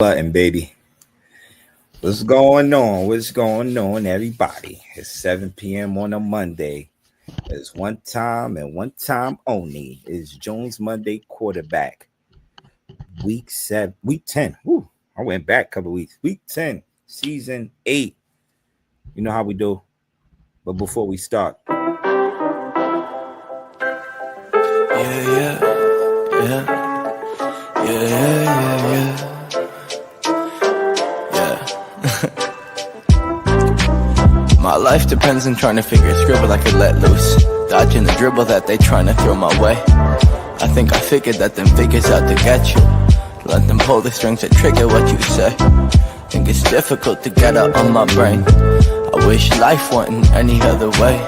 Button, baby. What's going on? What's going on, everybody? It's 7 p.m. on a Monday. It's one time and one time only. It's Jones Monday quarterback. Week 10. Woo, I went back a couple weeks. Week 10, season 8. You know how we do. But before we start. My life depends on trying to figure a scribble I could let loose, dodging the dribble that they trying to throw my way. I think I figured that them figures out to get you. Let them pull the strings that trigger what you say. Think it's difficult to get out on my brain. I wish life wasn't any other way,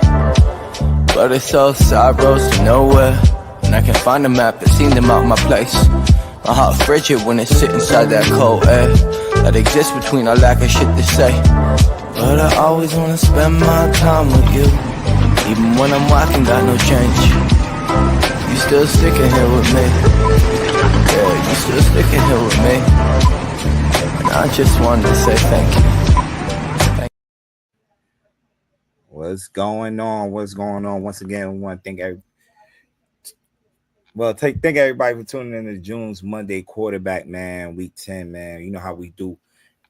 but it's all sorrows to nowhere. And I can find a map that's seen them out my place. My heart frigid when it sit inside that cold air that exists between our lack of shit to say. But I always wanna spend my time with you, even when I'm walking, got no change. You still sticking here with me. Yeah, you still sticking here with me. And I just wanted to say thank you. What's going on? What's going on? Once again, we want to thank everybody for tuning in to June's Monday quarterback, man. Week 10, man. You know how we do.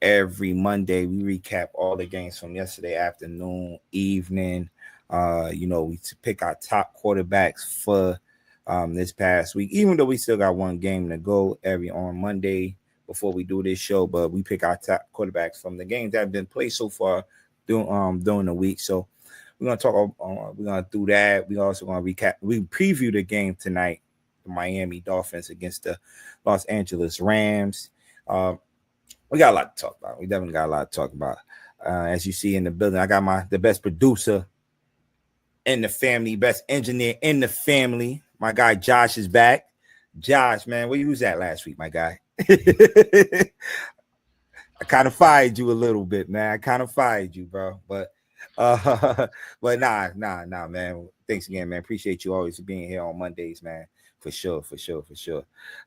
Every Monday, we recap all the games from yesterday afternoon, evening. We pick our top quarterbacks for this past week, even though we still got one game to go on Monday before we do this show. But we pick our top quarterbacks from the games that have been played so far during the week. So we're gonna talk. We're gonna do that. We're also gonna recap. We preview the game tonight, the Miami Dolphins against the Los Angeles Rams. We got a lot to talk about. We definitely got a lot to talk about. As you see in the building, I got the best producer in the family, best engineer in the family. My guy Josh is back. Josh, man, where you was at last week, my guy? I kind of fired you a little bit, man. I kind of fired you, bro. But nah, man. Thanks again, man. Appreciate you always being here on Mondays, man. For sure.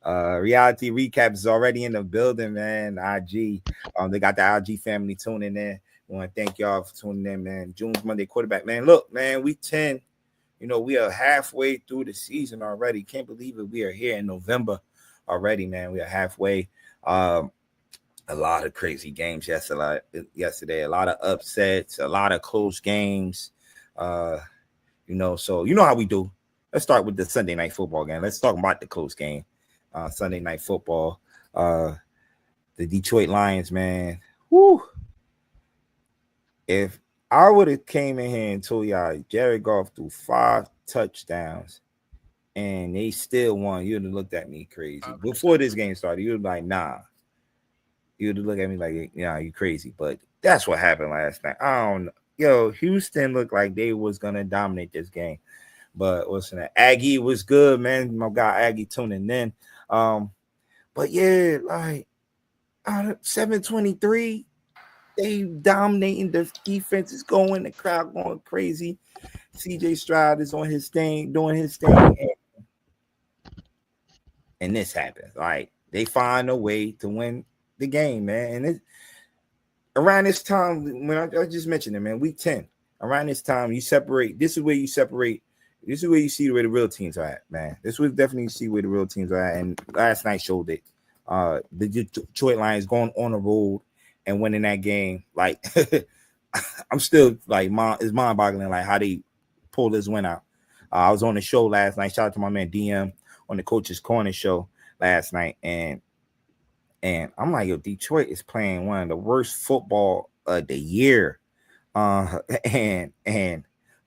Reality Recap is already in the building, man. IG. They got the IG family tuning in. I want to thank y'all for tuning in, man. June's Monday quarterback, man. Look, man, week 10. We are halfway through the season already. Can't believe it. We are here in November already, man. We are halfway. A lot of crazy games yesterday. A lot of upsets, a lot of close games. So you know how we do. Let's start with the Sunday night football game. Let's talk about the close game. Sunday night football. The Detroit Lions, man. Whoo. If I would have came in here and told y'all Jared Goff threw 5 touchdowns and they still won, you'd have looked at me crazy. Before this game started, you'd be like, nah. You'd look at me like, yeah, you crazy. But that's what happened last night. I don't know. Yo, Houston looked like they was going to dominate this game. But listen, Aggie was good, man. My guy Aggie tuning in. But yeah, like 7-23, they dominating. The defense is going, the crowd going crazy. CJ Stroud is on his thing, doing his thing. And this happens. Like, they find a way to win the game, man. And around this time, when I just mentioned it, man, week 10, around this time, you separate. This is where you separate. This is where you see where the real teams are at, man. This was definitely see where the real teams are at. And last night showed it. The Detroit Lions going on the road and winning that game. Like, I'm still like, it's mind-boggling, like how they pulled this win out. I was on the show last night. Shout out to my man DM on the Coach's Corner show last night, and I'm like, yo, Detroit is playing one of the worst football of the year, and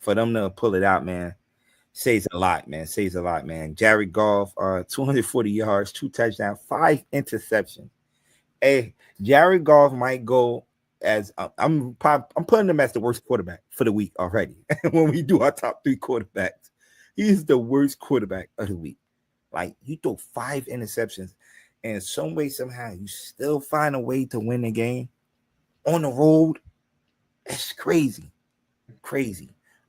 for them to pull it out, man. Says a lot, man. Jared Goff, 240 yards, 2 touchdowns, 5 interceptions. Hey, Jared Goff might go as I'm putting him as the worst quarterback for the week already. When we do our top 3 quarterbacks, he's the worst quarterback of the week. Like, you throw 5 interceptions, and some way, somehow, you still find a way to win the game on the road. That's crazy.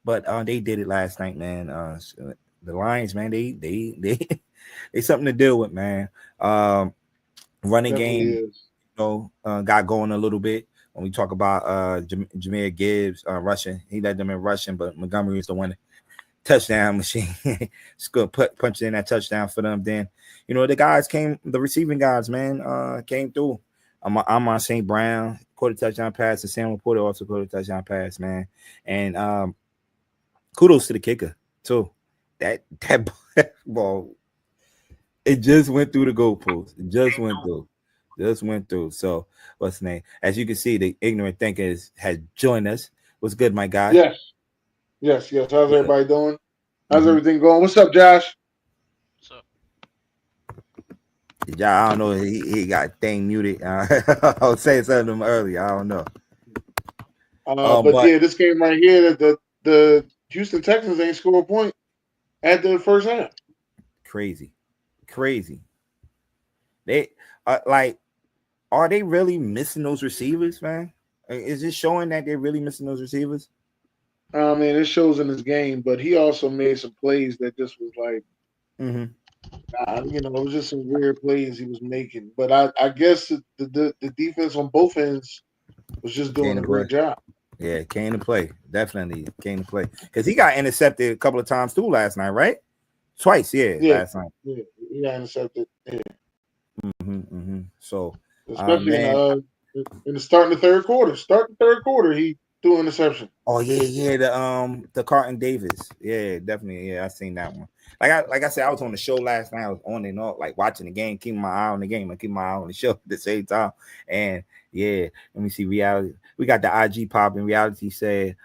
But they did it last night, man. The Lions, man, they something to deal with, man. Running game, got going a little bit. When we talk about Jahmyr Gibbs rushing, he led them in rushing, but Montgomery is the one touchdown machine. Scored punch in that touchdown for them. Then the receiving guys, man, came through. I'm St. Brown caught a touchdown pass, and Sam Porter also caught a touchdown pass, man. And kudos to the kicker too. That ball, it just went through the goalpost. It just went through. So what's the name? As you can see, the ignorant thinkers has joined us. What's good, my guy? Yes. How's everybody doing? How's everything going? What's up, Josh? What's up? Yeah, I don't know. He got thing muted. I was saying something to him earlier. I don't know. But yeah, this game right here, the Houston Texans ain't score a point at the first half. Crazy. They are they really missing those receivers, man? Is it showing that they're really missing those receivers? I mean, it shows in his game, but he also made some plays that just was like, it was just some weird plays he was making. But I guess the defense on both ends was just doing a great job. Yeah, came to play. Definitely came to play. Because he got intercepted a couple of times too last night, right? Twice, last night. Yeah, he got intercepted. Yeah. So, especially in the start of the third quarter, he threw an interception. Oh yeah, the Carlton Davis. Yeah, definitely. Yeah, I seen that one. Like I said, I was on the show last night. I was on and off, like watching the game, keeping my eye on the game, and keeping my eye on the show at the same time. And yeah, let me see reality. We got the IG pop, and reality said,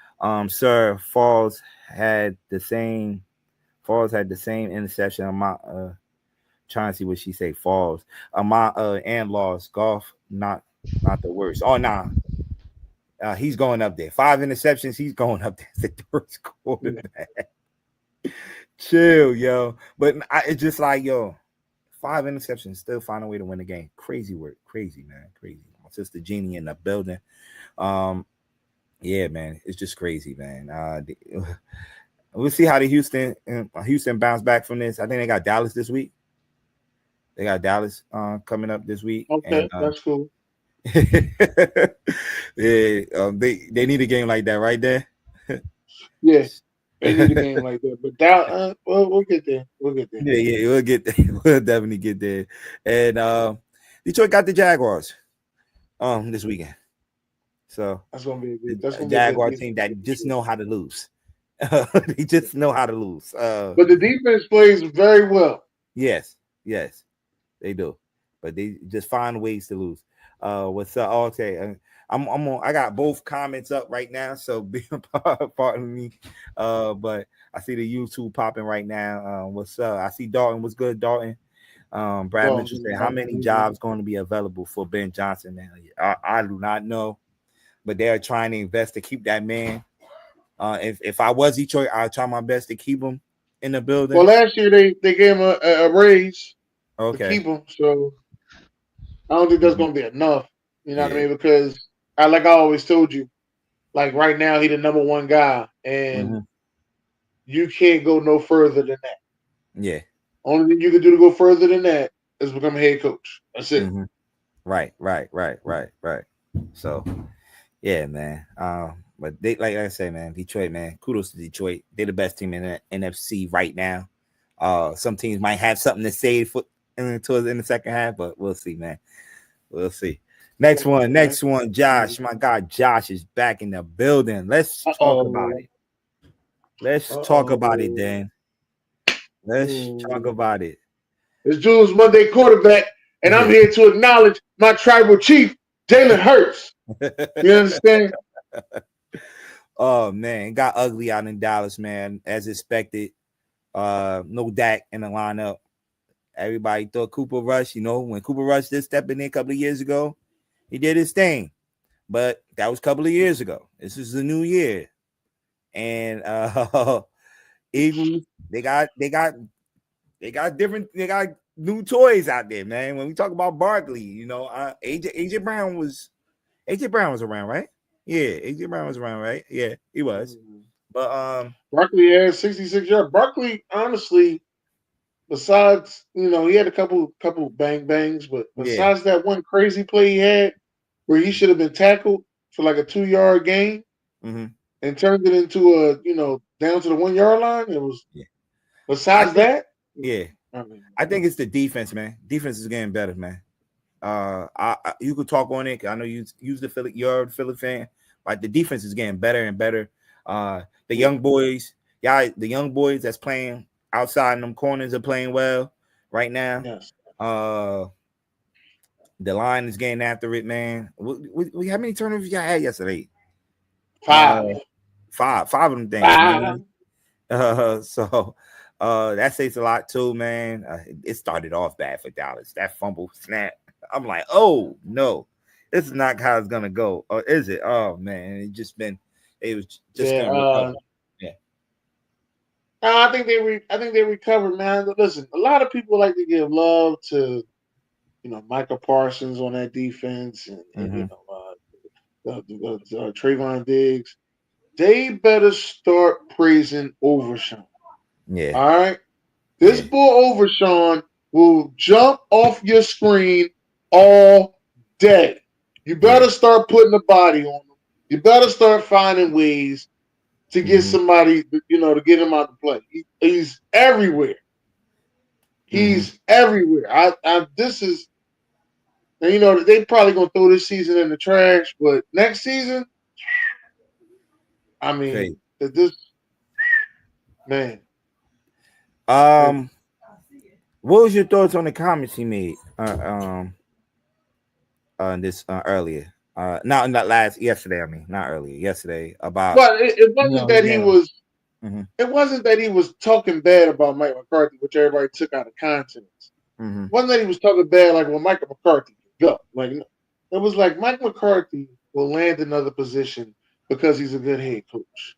sir, Falls had the same interception. I'm trying to see what she say. Falls. And lost golf, not the worst. Oh nah. He's going up there. 5 interceptions. He's going up there as the first quarterback. Chill, yo. But it's just like, 5 interceptions, still find a way to win the game. Crazy work. Crazy, man. Crazy. My sister Jeannie in the building. Yeah, man. It's just crazy, man. We'll see how the Houston bounce back from this. I think they got Dallas this week. They got Dallas coming up this week. Okay, that's cool. They need a game like that right there. Yeah, they need a game like that. But we'll get there. Yeah, we'll get there. We'll definitely get there. And Detroit got the Jaguars this weekend. So that's gonna be a good Jaguar team that just know how to lose. They just know how to lose. But the defense plays very well. Yes, they do. But they just find ways to lose. What's up? Okay, I got both comments up right now, so pardon me. But I see the YouTube popping right now. What's up? I see Dalton. What's good, Dalton? Brad Mitchell said, how many jobs going to be available for Ben Johnson? I do not know, but they're trying to invest to keep that man. If I was Detroit, I'd try my best to keep him in the building. Well, last year they gave him a raise to keep him, so I don't think that's going to be enough. You know what I mean? Because I always told you, like right now he the number one guy, and you can't go no further than that. Yeah. Only thing you can do to go further than that is become a head coach. That's it. Right. So, yeah, man. But they, like I say, man, Detroit, man, kudos to Detroit. They're the best team in the NFC right now. Some teams might have something to say in the second half, but we'll see, man. We'll see. Next one, Josh. My God, Josh is back in the building. Let's talk about it. Let's talk about it, Dan. Let's talk about it. It's Jules Monday quarterback, and I'm here to acknowledge my tribal chief, Jalen Hurts. You understand? Oh, man. It got ugly out in Dallas, man, as expected. No Dak in the lineup. Everybody thought Cooper Rush, when Cooper Rush did step in there a couple of years ago, he did his thing. But that was a couple of years ago. This is the new year. And Eagles, they got new toys out there, man. When we talk about Barkley, AJ Brown was around, right? Yeah, AJ Brown was around, right? Yeah, he was. But Barkley had 66 yards. Barkley, honestly, besides, he had a couple bang bangs, but besides that one crazy play he had where he should have been tackled for like a 2-yard gain and turned it into a, down to the 1-yard line, it was besides that. Yeah. I think it's the defense, man. Defense is getting better, man. You could talk on it. I know you're a Philly fan. Like the defense is getting better and better. The young boys, the young boys that's playing outside in them corners are playing well right now. Yes. The line is getting after it, man. How many turnovers y'all had yesterday? 5. 5 of them things, man. So that says a lot too, man. It started off bad for Dallas. That fumble snap. I'm like, oh no, this is not how it's gonna go. Or is it? Oh man, it was just I think they recovered, man. Listen, a lot of people like to give love to, Michael Parsons on that defense and Trayvon Diggs. They better start praising Overshawn. Yeah. All right. This boy Overshawn will jump off your screen all day. You better start putting the body on him. You better start finding ways to get somebody, to get him out to play. He's everywhere. He's everywhere. This is, and they probably gonna throw this season in the trash, but next season, I mean, man. What was your thoughts on the comments he made this earlier? Not yesterday. I mean, not earlier. Yesterday about. But it wasn't that he was. It wasn't that he was talking bad about Mike McCarthy, which everybody took out of context. It wasn't that he was talking bad like, well, Mike McCarthy go. Like, it was like Mike McCarthy will land another position because he's a good head coach.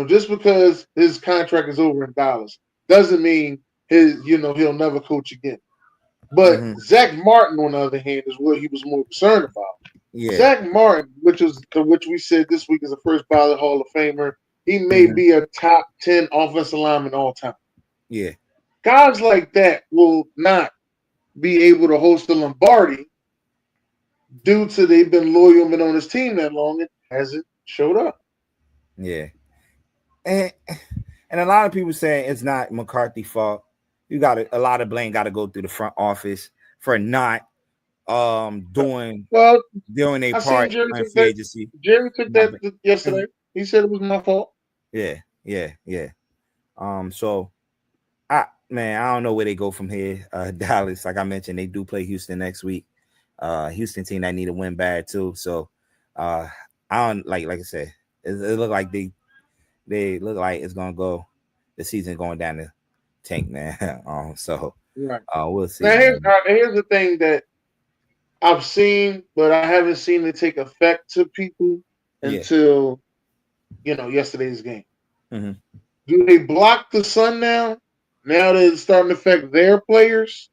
Just because his contract is over in Dallas doesn't mean he'll never coach again. But Zach Martin, on the other hand, is what he was more concerned about. Yeah. Zach Martin, which we said this week is a first ballot Hall of Famer, he may be a top 10 offensive lineman all time. Yeah. Guys like that will not be able to host the Lombardi due to they've been loyal, been on his team that long, and hasn't showed up. Yeah. And a lot of people saying it's not McCarthy's fault. You got a lot of blame got to go through the front office for not doing a part in free agency. Jerry took that yesterday. He said it was my fault. Yeah. So I don't know where they go from here. Dallas, like I mentioned, they do play Houston next week. Houston team that need to win bad too. So I don't like I said, it look like they look like it's gonna go. The season going down the tank, man. We'll see. Now here's the thing that I've seen, but I haven't seen it take effect to people until yesterday's game. Do they block the sun now? Now that it's starting to affect their players,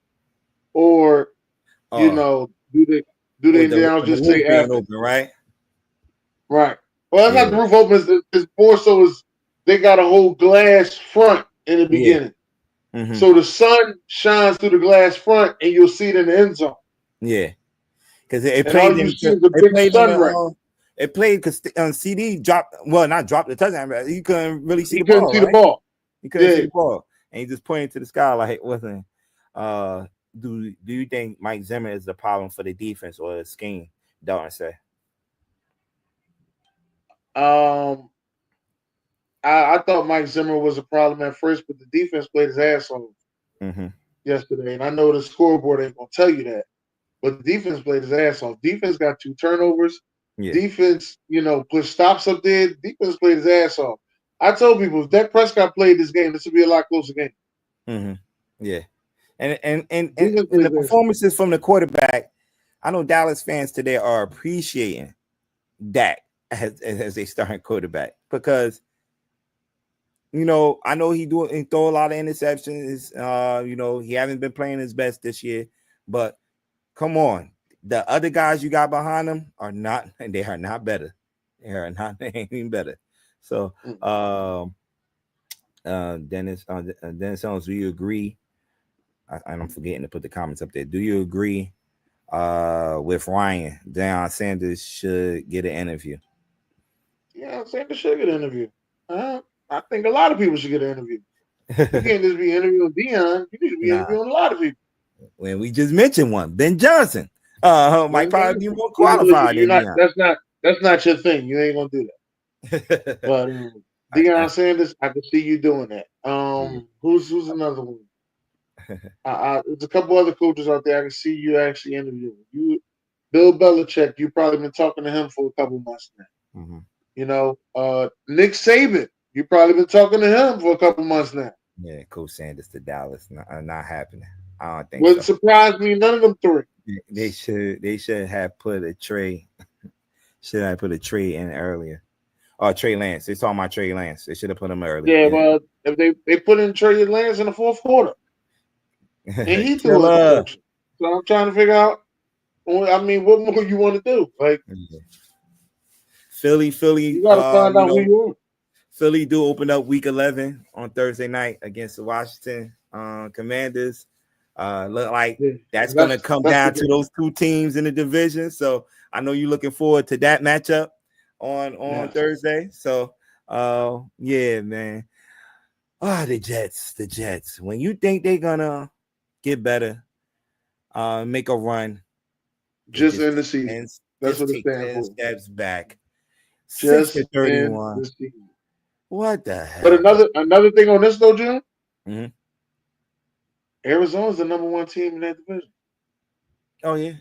or do they now just say after? Open, right? Right. Well, that's not the roof open. It's more so as they got a whole glass front in the beginning. So the sun shines through the glass front, and you'll see it in the end zone. Yeah, because it played. It played because CD dropped. Well, not dropped the touchdown, but he couldn't really see the ball. He couldn't see the ball, and he just pointed to the sky like, "Wasn't." Do you think Mike Zimmer is the problem for the defense or the scheme? Don't I say? I thought Mike Zimmer was a problem at first, but the defense played his ass off yesterday. And I know the scoreboard ain't gonna tell you that, but the defense played his ass off. Defense got 2 turnovers. Yeah. Defense, put stops up there. Defense played his ass off. I told people if Dak Prescott played this game, this would be a lot closer game. Yeah, and the performances from the quarterback, I know Dallas fans today are appreciating Dak as a starting quarterback because. I know he throw a lot of interceptions. He hasn't been playing his best this year, but come on, the other guys you got behind him are not better. They ain't even better. So, Dennis, do you agree I'm forgetting to put the comments up there. Do you agree with Ryan? Deion Sanders should get an interview. Yeah, Sanders should get an interview. I think a lot of people should get an interview. You can't just be interviewing Deion. You need to be interviewing a lot of people. When we just mentioned one, Ben Johnson. Might probably be more qualified than Deion. That's not your thing. You ain't gonna do that. But Deion Sanders, I can see you doing that. Who's another one? There's a couple other coaches out there I can see you actually interviewing. Bill Belichick, you've probably been talking to him for a couple months now. Mm-hmm. You know, Nick Saban, you've probably been talking to him for a couple months now. Yeah, Coach Sanders to Dallas, not happening. I don't think Wouldn't surprise me. None of them three. They should have put a Trey. Should have put a Trey in earlier. Oh, Trey Lance. They talking about Trey Lance. They should have put him earlier. Yeah, well, if they put in Trey Lance in the fourth quarter, and he threw it. So I'm trying to figure out. I mean, what more you want to do? Like Philly. You got to find out who you are. Philly do open up week 11 on Thursday night against the Washington Commanders. Look like that's going to come down to those two teams in the division. So I know you're looking forward to that matchup on Thursday. So yeah, man. The Jets. When you think they're gonna get better, make a run, just in the season. That's what it's standing for. Steps back. Just 6-31. What the hell? But another thing on this though, Jim. Mm-hmm. Arizona's the number one team in that division. Oh yeah.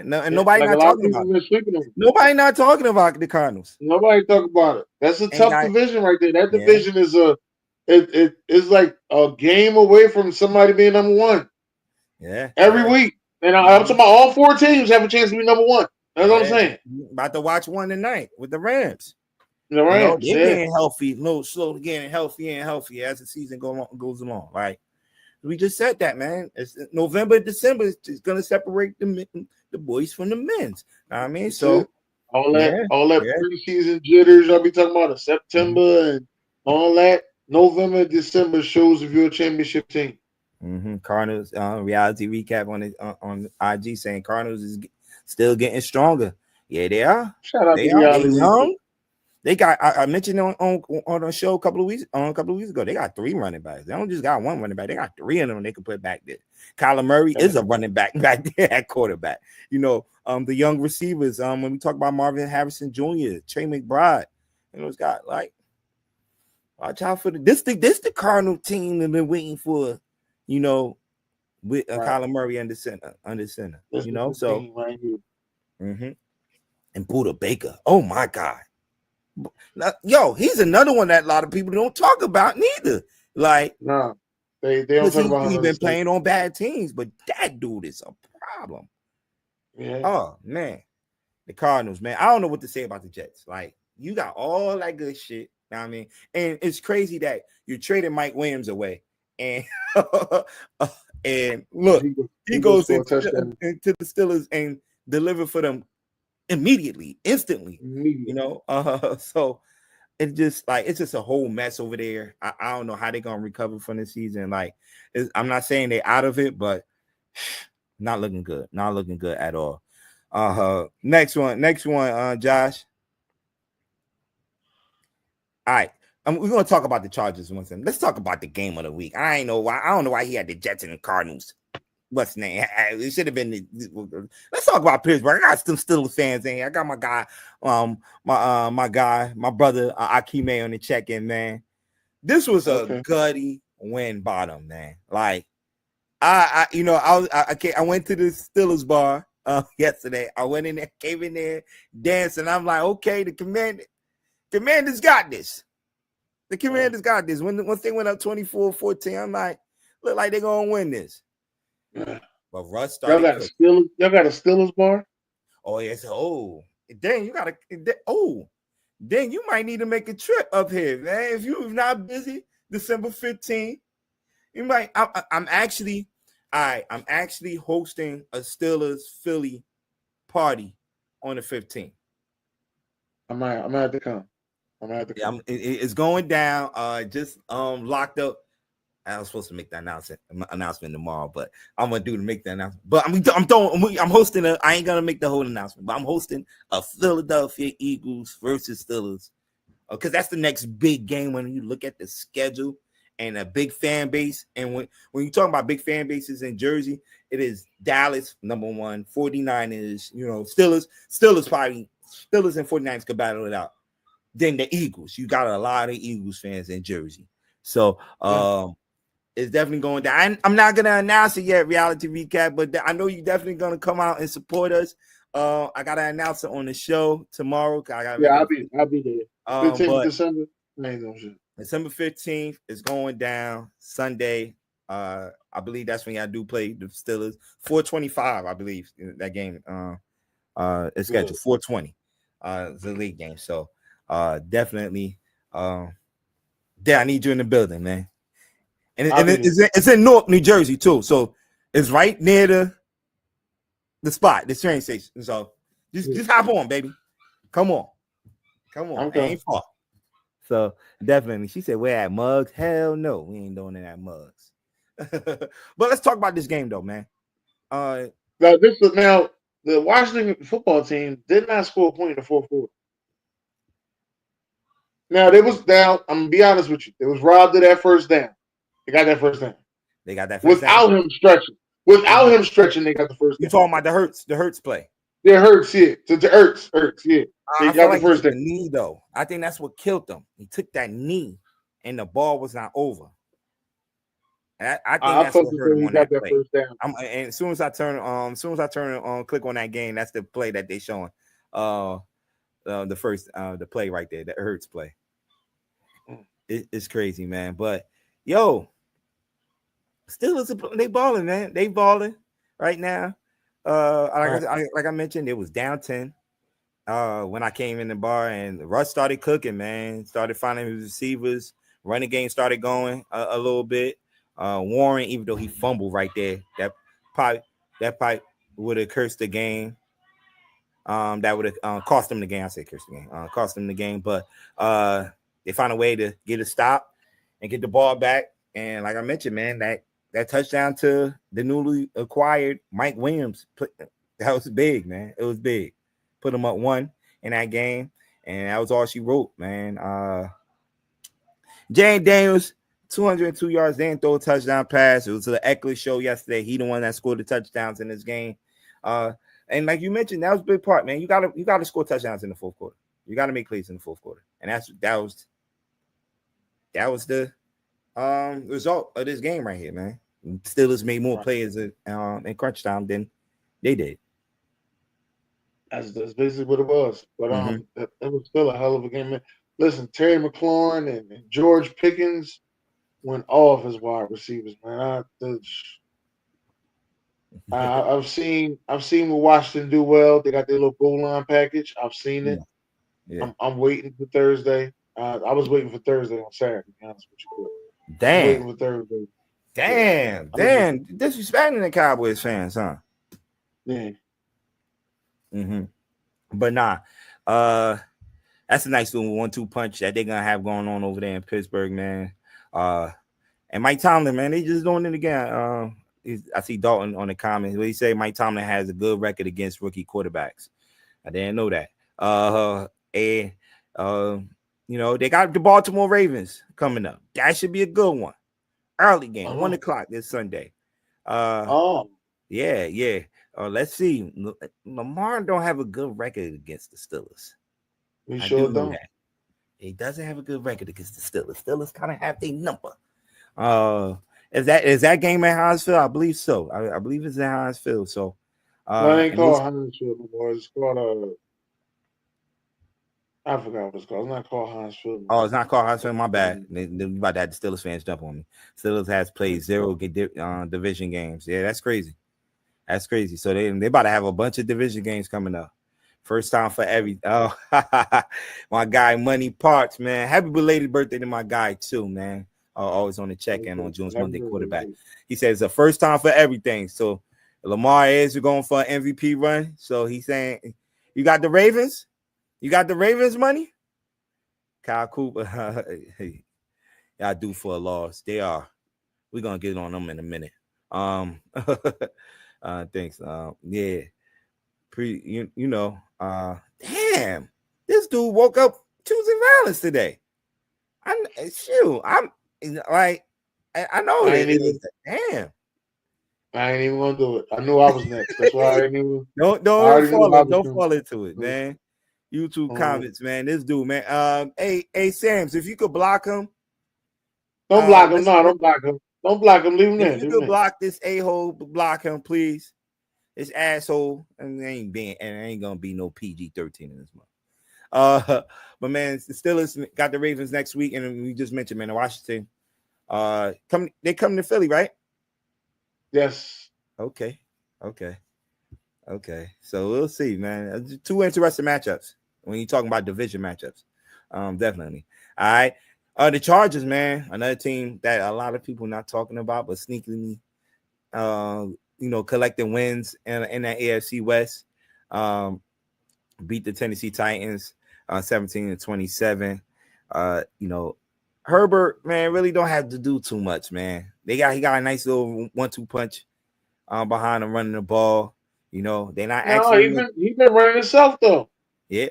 No, and nobody not talking about it. Nobody not talking about the Cardinals. Nobody talk about it. That's a tough division right there. That division is it is like a game away from somebody being number one. Yeah. Every week. And I'm talking about all four teams have a chance to be number one. That's what I'm saying. About to watch one tonight with the Rams. The Rams, they're getting healthy, slowly getting healthier and healthier as the season goes along. Right. We just said that, man. It's November, December is going to separate the boys from the men's. You know what I mean? So all that preseason jitters I'll be talking about in September and all that. November, December shows if you're a championship team. Mm-hmm. Cardinals reality recap on IG saying Cardinals is still getting stronger. Yeah, they are. Shout out to reality. Young. They got. I mentioned on a show a couple of weeks ago. They got 3 running backs. They don't just got 1 running back. They got 3 of them. They can put back there. Kyler Murray is a running back there at quarterback. You know, the young receivers. When we talk about Marvin Harrison Jr., Trey McBride, those guys. Like, watch out for this the Cardinal team that been waiting for. You know, with Kyler Murray under center. That's so right here. Mm-hmm. And Buda Baker. Oh my God. Now, he's another one that a lot of people don't talk about neither. Like, no, they don't talk about him. He's been playing on bad teams, but that dude is a problem. Yeah. Oh man, the Cardinals, man. I don't know what to say about the Jets. Like, you got all that good shit. You know what I mean, and it's crazy that you traded Mike Williams away, and and look, he goes into the Steelers and deliver for them. Instantly, you know. So it's just a whole mess over there. I don't know how they're gonna recover from this season. Like, I'm not saying they're out of it, but not looking good at all. Next one, Josh. All right, we're gonna talk about the Chargers once, and let's talk about the game of the week. I don't know why he had the Jets and the Cardinals. What's the name? It should have been. Let's talk about Pittsburgh. I got some Steelers fans in here. I got my guy, my brother Akime on the check-in, man. This was a gutty win bottom, man. Like, I went to the Steelers bar yesterday. I went in there, came in there, dancing. I'm like, okay, the Commanders got this. The Commanders got this. Once they went up 24-14, I'm like, look like they're gonna win this. But Russ started. Y'all got a Steelers bar? Oh yes. Oh, dang! You gotta. Oh, dang! You might need to make a trip up here, man. If you're not busy, December 15th, you might. I'm actually hosting a Steelers Philly party on the 15th. I'm gonna have to come. It's going down. Just locked up I was supposed to make the announcement tomorrow, but I'm gonna make the announcement. But I'm hosting I ain't gonna make the whole announcement, but I'm hosting a Philadelphia Eagles versus Steelers, because that's the next big game when you look at the schedule and a big fan base. And when you talk about big fan bases in Jersey, it is Dallas number one, 49ers, Steelers and 49ers could battle it out. Then the Eagles, you got a lot of Eagles fans in Jersey, so it's definitely going down. I'm not gonna announce it yet, reality recap, but I know you're definitely gonna come out and support us. I gotta announce it on the show tomorrow. I'll be there. 15th December. December 15th is going down Sunday. I believe that's when y'all do play the Steelers. 4:25, I believe that game. It's scheduled 4:20. The league game. So definitely, I need you in the building, man. And it's in Newark, New Jersey too. So it's right near the spot, the train station. So just hop on, baby. Come on. Okay. It ain't far. So definitely, she said, "We're at Mugs." Hell no, we ain't doing it at Mugs. But let's talk about this game though, man. Now the Washington football team did not score a point in the fourth quarter. Now they was down. I'm gonna be honest with you. They was robbed of that first down. They got that first down. Without him stretching. Without him stretching, they got the first down. You talking about the Hurts play? Yeah, Hurts, yeah. The Hurts, yeah. They got the first down. The knee, though. I think that's what killed them. He took that knee, and the ball was not over. And I think that's what hurt him on that play. First down. And as soon as I turn on, click on that game, that's the play that they showing. The first, the play right there, the Hurts play. It's crazy, man. But yo, Steelers, they balling, man. They balling right now. Like I mentioned, it was down 10 when I came in the bar, and Russ started cooking, man. Started finding his receivers. Running game started going a little bit. Warren, even though he fumbled right there, that pipe would have cursed the game. That would have cost them the game. I say cursed the game. Cost them the game, but they found a way to get a stop and get the ball back. And like I mentioned, man, that touchdown to the newly acquired Mike Williams, that was big, man. It was big. Put him up 1 in that game, and that was all she wrote, man. Jane Daniels, 202 yards. They didn't throw a touchdown pass. It was the Eckler show yesterday. He the one that scored the touchdowns in this game. And like you mentioned, that was a big part, man. You gotta score touchdowns in the fourth quarter. You gotta make plays in the fourth quarter, and that was the result of this game right here, man. Steelers made more plays in crunch time than they did. That's basically what it was. But it was still a hell of a game, man. Listen, Terry McLaurin and George Pickens went off as wide receivers, man. I've seen what Washington do well. They got their little goal line package. I've seen it. Yeah. I'm waiting for Thursday. I was waiting for Thursday on Saturday, to be honest with you. Damn. Waiting for Thursday. Damn. Disrespecting the Cowboys fans, huh? Yeah. But nah. That's a nice little 1-2 punch that they're gonna have going on over there in Pittsburgh, man. And Mike Tomlin, man, they just doing it again. I see Dalton on the comments where he say Mike Tomlin has a good record against rookie quarterbacks. I didn't know that. They got the Baltimore Ravens coming up. That should be a good one. Early game, 1:00 this Sunday. Yeah. Let's see. Lamar don't have a good record against the Steelers. We sure don't. He doesn't have a good record against the Steelers. Steelers kind of have their number. Is that game at Heinz Field? I believe so. I believe it's at Heinz Field. So it ain't called Heinz Field anymore. It's called I forgot what it's called. It's not called Heinz Field. Oh, it's not called Heinz Field. My bad. They about to have the Steelers fans jump on me. Steelers has played 0 division games. Yeah, that's crazy. That's crazy. So they about to have a bunch of division games coming up. First time for every. Oh, my guy Money Parks, man. Happy belated birthday to my guy too, man. Always on the check-in on June's Monday quarterback. He says it's a first time for everything. So Lamar is going for an MVP run. So he's saying, you got the Ravens? You got the Ravens money? Kyle Cooper. Y'all due for a loss. They are. We're gonna get on them in a minute. Thanks. Yeah. Damn, this dude woke up choosing violence today. I'm like, I know it. Damn. I ain't even gonna do it. I knew I was next. That's why I ain't even. Don't fall into it, man. YouTube comments, man. This dude, man. Hey, Sams, if you could block him. Don't block him. No, don't block him. Don't block him. Leave him there. If you could block this a-hole, block him, please. This asshole, and it ain't gonna be no PG-13 in this month. But man, the Steelers got the Ravens next week, and we just mentioned, man, the Washington. They come to Philly, right? Yes. Okay. So we'll see, man. Two interesting matchups when you're talking about division matchups. Definitely. All right. The Chargers, man, another team that a lot of people not talking about, but sneakily, collecting wins in that AFC West. Beat the Tennessee Titans 17-27. Herbert, man, really don't have to do too much, man. He got a nice little 1-2 punch behind him running the ball. They're not actually. He's been running himself though. Yeah.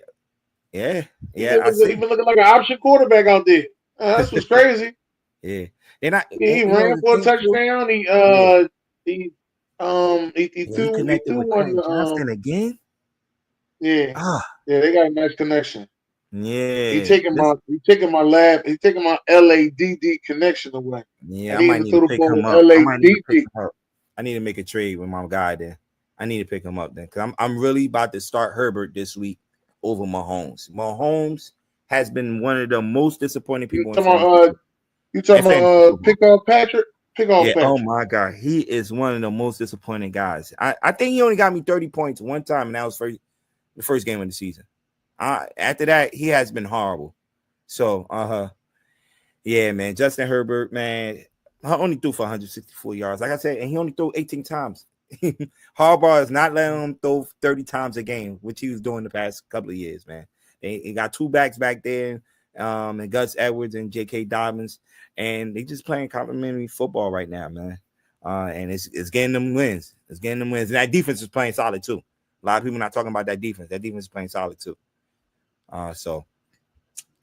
He's been looking like an option quarterback out there. That's what's crazy. Yeah, they're not. He ran for a touchdown. He threw one. Justin again. Yeah. They got a nice connection. Yeah, He's taking my LADD connection away. Yeah, I might need to pick him up. I need to make a trade with my guy there. I need to pick him up then because I'm really about to start Herbert this week over Mahomes. Mahomes has been one of the most disappointing people. You talking about pick off Patrick? Patrick. Oh my God, he is one of the most disappointing guys. I think he only got me 30 points one time, and that was for the first game of the season. After that, he has been horrible. So, yeah, man, Justin Herbert, man, I only threw for 164 yards. Like I said, and he only threw 18 times. Harbaugh is not letting him throw 30 times a game, which he was doing the past couple of years, man. He got two backs back there, and Gus Edwards and J.K. Dobbins, and they just playing complimentary football right now, man. And it's getting them wins. And that defense is playing solid too. A lot of people not talking about that defense. That defense is playing solid too. So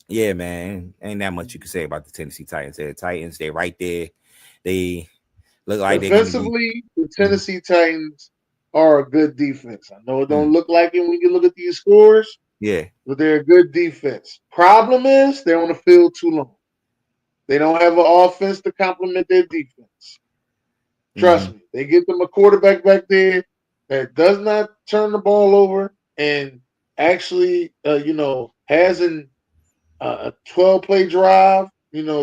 yeah, man, ain't that much you can say about the Tennessee Titans. The Titans, they're right there. They look like defensively. The Tennessee Titans are a good defense. I know it don't look like it when you look at these scores. Yeah, but they're a good defense. Problem is they're on the field too long. They don't have an offense to complement their defense. Trust me, they get them a quarterback back there that does not turn the ball over and actually, has a 12-play drive.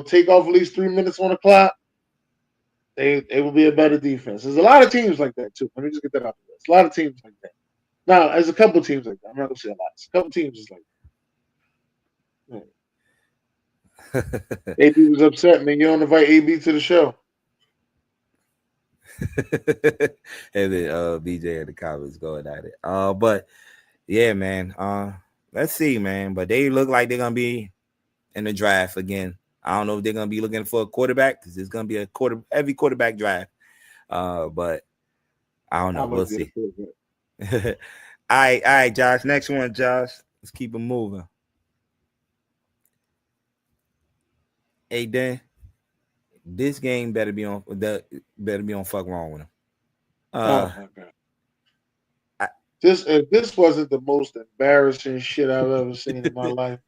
Take off at least 3 minutes on the clock. They will be a better defense. There's a lot of teams like that too. Let me just get that out there. There's a lot of teams like that. Now, there's a couple of teams like that. I'm not gonna say a lot. There's a couple of teams is like that. AB was upset, man. You don't invite AB to the show. And then BJ in the comments going at it. But yeah, man. Let's see, man. But they look like they're gonna be in the draft again. I don't know if they're gonna be looking for a quarterback because it's gonna be a heavy quarterback draft. But I don't know. We'll see. All right, Josh. Next one, Josh. Let's keep it moving. Hey, Dan. This game better be on fuck wrong with him. Oh my God. If this wasn't the most embarrassing shit I've ever seen in my life.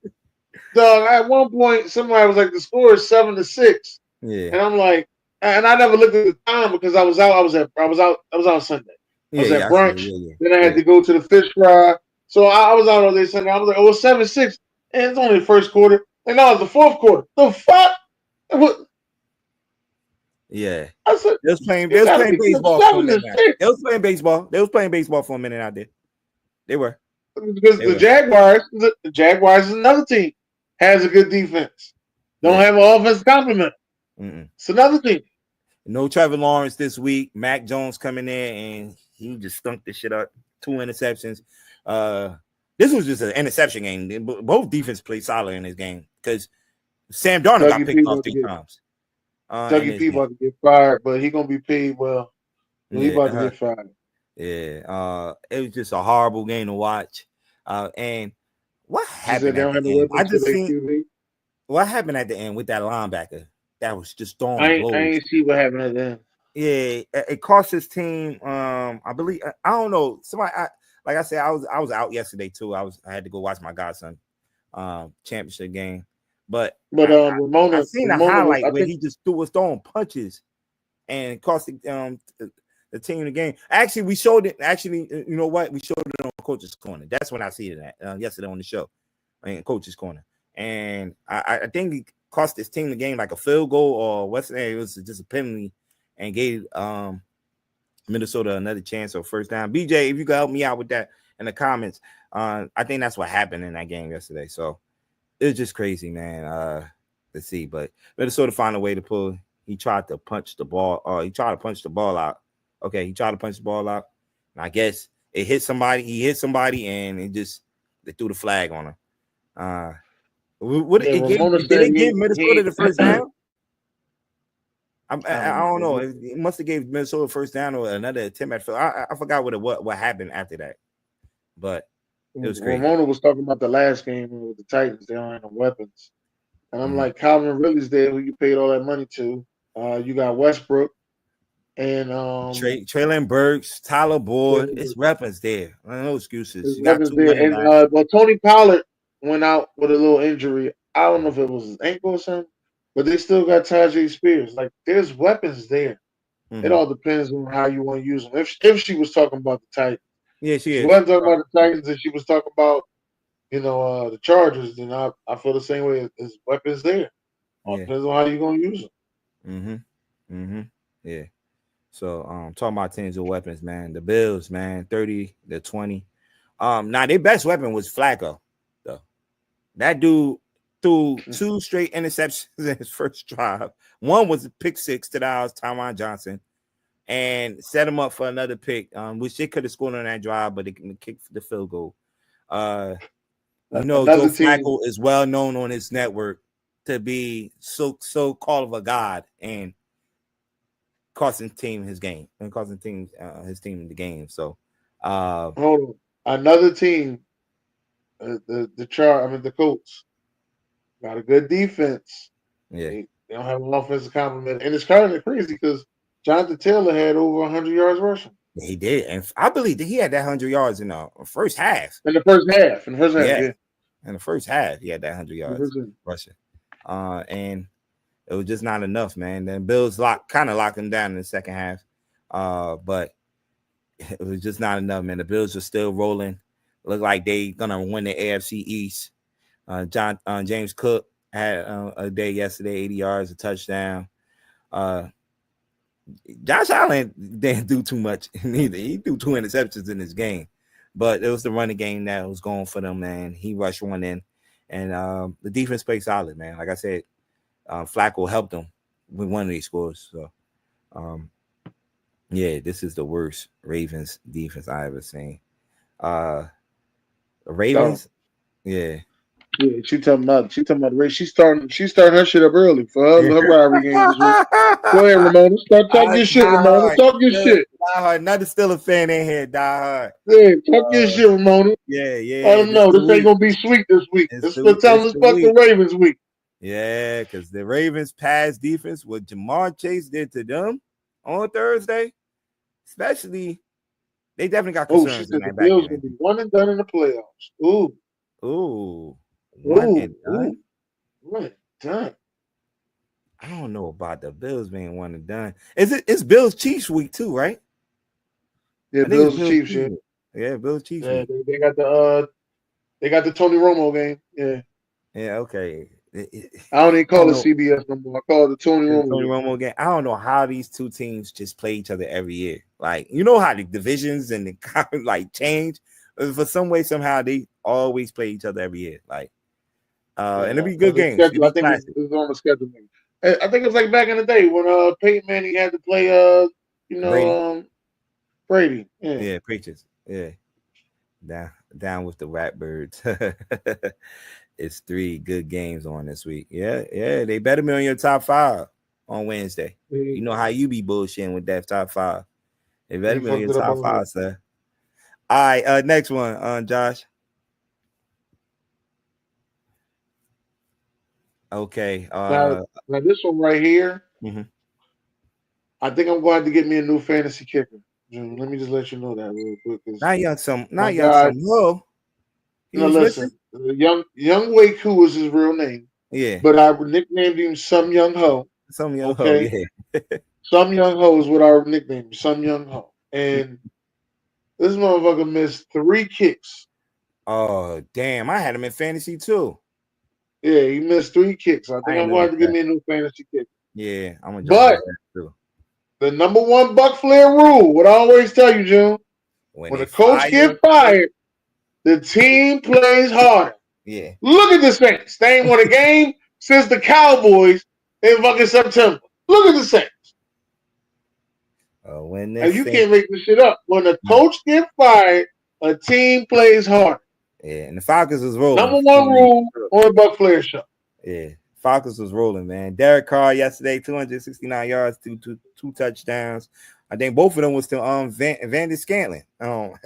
Dog, at one point somebody was like, the score is 7-6. Yeah. And I'm like, and I never looked at the time because I was out Sunday. I was at brunch. Then I had to go to the fish fry. So I was out all day Sunday. I was like, it's 7-6. And it's only the first quarter. And now it's the fourth quarter. The fuck? Yeah. I said, they was playing baseball for a minute. They was playing baseball. They was playing baseball for a minute out there. They were. Because the Jaguars is another team. Has a good defense. Don't have an offensive complement. It's another team. No Trevor Lawrence this week. Mac Jones coming in and he just stunk this shit up. 2 interceptions. This was just an interception game. Both defense played solid in this game because Sam Darnold got picked off 3 times. Dougie P about to get fired, but he gonna be paid well. He about to get fired. Yeah. It was just a horrible game to watch. And what happened at the end? I just seen what happened at the end with that linebacker that was just throwing blows. I ain't see what happened at the end. Yeah, it cost his team. I believe I don't know. Somebody, like I said, I was out yesterday too. I had to go watch my godson championship game. But Ramona, I seen a highlight where he just was throwing punches and cost the team the game. Actually, we showed it. Actually, you know what? We showed it on Coach's Corner. That's when I see it at yesterday on the show, in Coach's Corner. And I think he cost his team the game like a field goal or what's it was just a penalty, and gave Minnesota another chance or first down. BJ, if you could help me out with that in the comments, I think that's what happened in that game yesterday. So it was just crazy, man. To see, but Minnesota found a way to pull. He tried to punch the ball. He tried to punch the ball out. Okay, he tried to punch the ball out. And I guess it hit somebody. He hit somebody, and they threw the flag on him. Did it give Minnesota the first down? I don't know. It must have gave Minnesota first down or another attempt at field. I forgot what happened after that, but it was crazy. Ramona was talking about the last game with the Titans. They don't have no weapons, and I'm like, Calvin Ridley's there, who you paid all that money to. You got Westbrook and Traylon Burks, Tyler Boyd. It's weapons there. No excuses. You got two there. And Tony Pollard went out with a little injury. I don't know if it was his ankle or something, but they still got Tajay Spears. Like, there's weapons there. Mm-hmm. It all depends on how you want to use them. If she was talking about the Titans, yeah, she is. She wasn't talking about the Titans, and she was talking about the Chargers. Then I feel the same way. There's weapons there. All depends on how you're gonna use them. Yeah. So talking about teams with weapons, man. The Bills, man, 30-20. Now their best weapon was Flacco, though. That dude threw 2 straight interceptions in his first drive. One was a pick 6 to the house, Tyron Johnson, and set him up for another pick, which they could have scored on that drive, but they kicked the field goal. Joe Flacco is well known on his network to be so called of a god and costing team his game and causing his team in the game. So hold on. Another team, the Colts got a good defense. Yeah, they don't have an offensive complement, and it's kind of crazy because Jonathan Taylor had over 100 yards rushing. He did, and I believe that he had that 100 yards in the first half. In the first half, yeah. In the first half, he had that 100 yards rushing, and it was just not enough, man. Then Bills kind of locked him down in the second half, but it was just not enough, man. The Bills are still rolling. Look like they gonna win the AFC East. James Cook had a day yesterday, 80 yards, a touchdown. Josh Allen didn't do too much neither. He threw 2 interceptions in this game, but it was the running game that was going for them, man. He rushed one in, and the defense played solid, man. Like I said, Flacco helped them with one of these scores. So, this is the worst Ravens defense I ever seen. The Ravens, Yeah, she talking about the race. She's starting her shit up early for her rivalry game this week. Go ahead, Ramona. Start talking your shit, Ramona. Talk your shit. Another Steelers fan in here, die hard. Yeah, talk your shit, Ramona. Yeah. I don't know. This ain't gonna be sweet this week. This is the time to fuck the Ravens week. Yeah, because the Ravens pass defense, what Jamar Chase did to them on Thursday, especially, they definitely got concerns in that back. The Bills will be 1 and done in the playoffs. Ooh. 1 and done. 1 and done. I don't know about the Bills being 1 and done. It's Bills Chiefs week too, right? Yeah, Bills Chiefs. Yeah, Bills Chiefs. Yeah, they got the Tony Romo game. Yeah. Yeah. Okay. I don't even call it CBS no more. I call it the Tony Romo game. I don't know how these two teams just play each other every year. Like, you know how the divisions and the like change. For some way, somehow they always play each other every year. Like, and it'd be good games. I think it's on the schedule. I think it's like back in the day when Peyton Manning had to play Brady. Yeah, Preachers. Yeah. Down with the Ratbirds. It's 3 good games on this week. Yeah, they better be on your top 5. on Wednesday. You know how you be bullshitting with that top 5. It better be a top 5, sir. All right, next one, Josh. Okay. Now this one right here, I think I'm going to have to get me a new fantasy kicker. Let me just let you know that real quick. Not young some. Whoa. No, listen. Young Wei Koo is his real name. Yeah. But I nicknamed him Some Young Ho. Some Young Ho, yeah. Some Young Ho is what I nicknamed him. Some Young Ho. And this motherfucker missed 3 kicks. Oh, damn. I had him in fantasy too. Yeah, he missed 3 kicks. I think I'm going to have to get me a new fantasy kicker. Yeah, I'm going to jump that too. The number 1 Buck Flair rule, what I always tell you, June, when the coach gets fired, the team plays harder. Yeah. Look at the Saints. They ain't won a game since the Cowboys in fucking September. Look at the Saints. And you can't make this shit up. When the coach gets fired, a team plays harder. Yeah, and the Falcons was rolling. Number 1 rule on the Buck Flair show. Yeah, Falcons was rolling, man. Derek Carr yesterday, 269 yards, two touchdowns. I think both of them was to Van der Scantlin.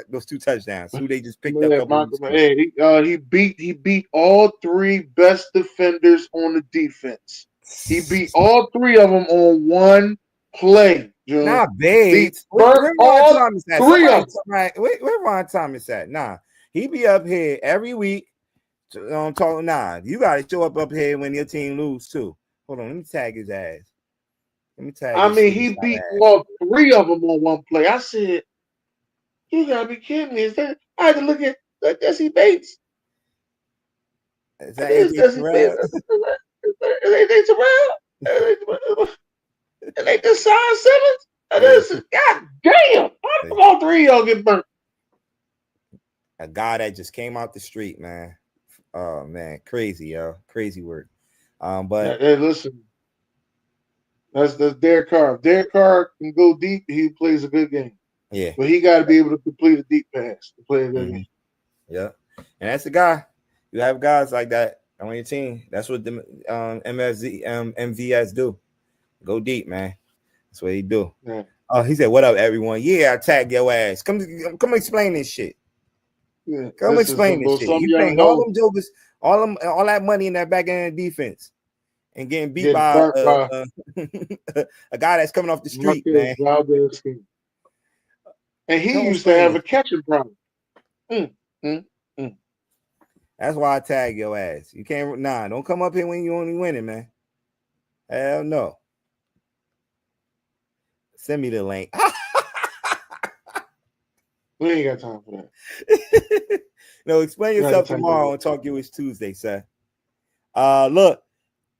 Those 2 touchdowns. Who they just picked up. He beat all 3 best defenders on the defense. He beat all 3 of them on 1 play. June. Nah, Bates. Where Ron Thomas at? Nah, he be up here every week. Talking. Nah, you got to show up here when your team lose too. Hold on, let me tag his ass. He beat all 3 of them on 1 play. I said, you gotta be kidding me. I had to look at Jesse Bates. Is that AJ Terrell? AJ Terrell? And they just signed Simmons? God damn. How did all 3 of y'all get burnt? A guy that just came out the street, man. Oh, man. Crazy, yo. Crazy work. But hey, listen. That's Derek Carr. If Derek Carr can go deep, he plays a good game. Yeah. But he got to be able to complete a deep pass to play a good game. Yeah. And that's the guy. You have guys like that on your team. That's what the MVS do. Go deep, man. That's what he do. Yeah. He said, "What up, everyone? Yeah, I tagged your ass. Come explain this shit. Yeah. Come explain this shit. You paying all them jokers, all that money in that back end defense, and getting beat by a guy that's coming off the street, man. And he used to have a catching problem. That's why I tag your ass. You can't. Don't come up here when you only winning, man. Hell no. Send me the link. We ain't got time for that. No, explain yourself tomorrow on Talk You Is Tuesday, sir. Look,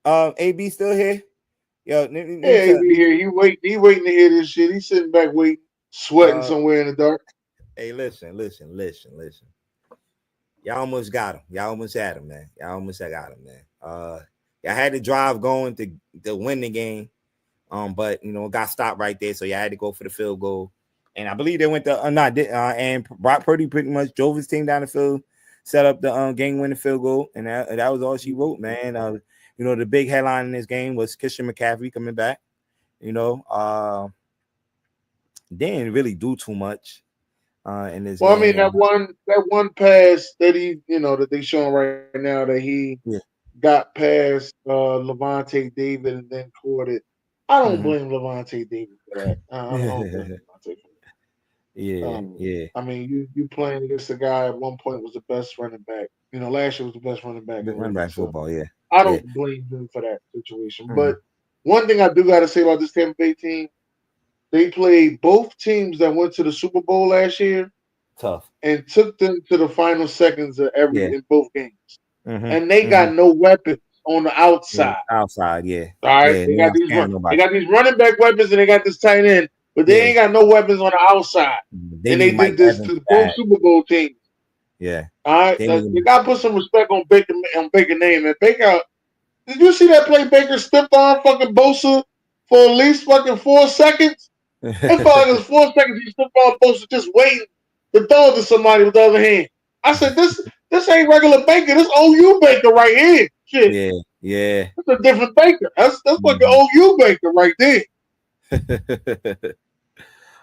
AB still here? Yo, AB here. He waiting to hear this shit. He's sitting back waiting, sweating somewhere in the dark. Hey, listen. Y'all almost got him. Y'all almost had him, man. Y'all had the drive going to win the game. But got stopped right there, so you had to go for the field goal. And I believe they went to and Brock Purdy pretty much drove his team down the field, set up the game-winning field goal, and that was all she wrote, man. The big headline in this game was Christian McCaffrey coming back. They didn't really do too much in this. Well, game. I mean that one pass that he that they showing right now that he got past Levante David and then caught it. I don't blame Levante David for that. I don't blame Levante for that. Yeah. I mean, you playing against a guy at one point was the best running back. Last year was the best running back. Running back football, yeah. I don't blame him for that situation. But one thing I do got to say about this Tampa Bay team, they played both teams that went to the Super Bowl last year. Tough. And took them to the final seconds of in both games. And they got no weapons on the outside. Outside, yeah. All right. Yeah, they got these running back weapons and they got this tight end, but they ain't got no weapons on the outside. They did this to both Super Bowl teams. Yeah. All right. You gotta put some respect on Baker's name. And Baker, did you see that play Baker stepped on fucking Bosa for at least fucking 4 seconds? It felt like it was 4 seconds he stepped on Bosa just waiting to throw to somebody with the other hand. I said, this ain't regular Baker. This OU Baker right here. Shit. Yeah. Yeah. That's a different Baker. That's like an OU Baker right there.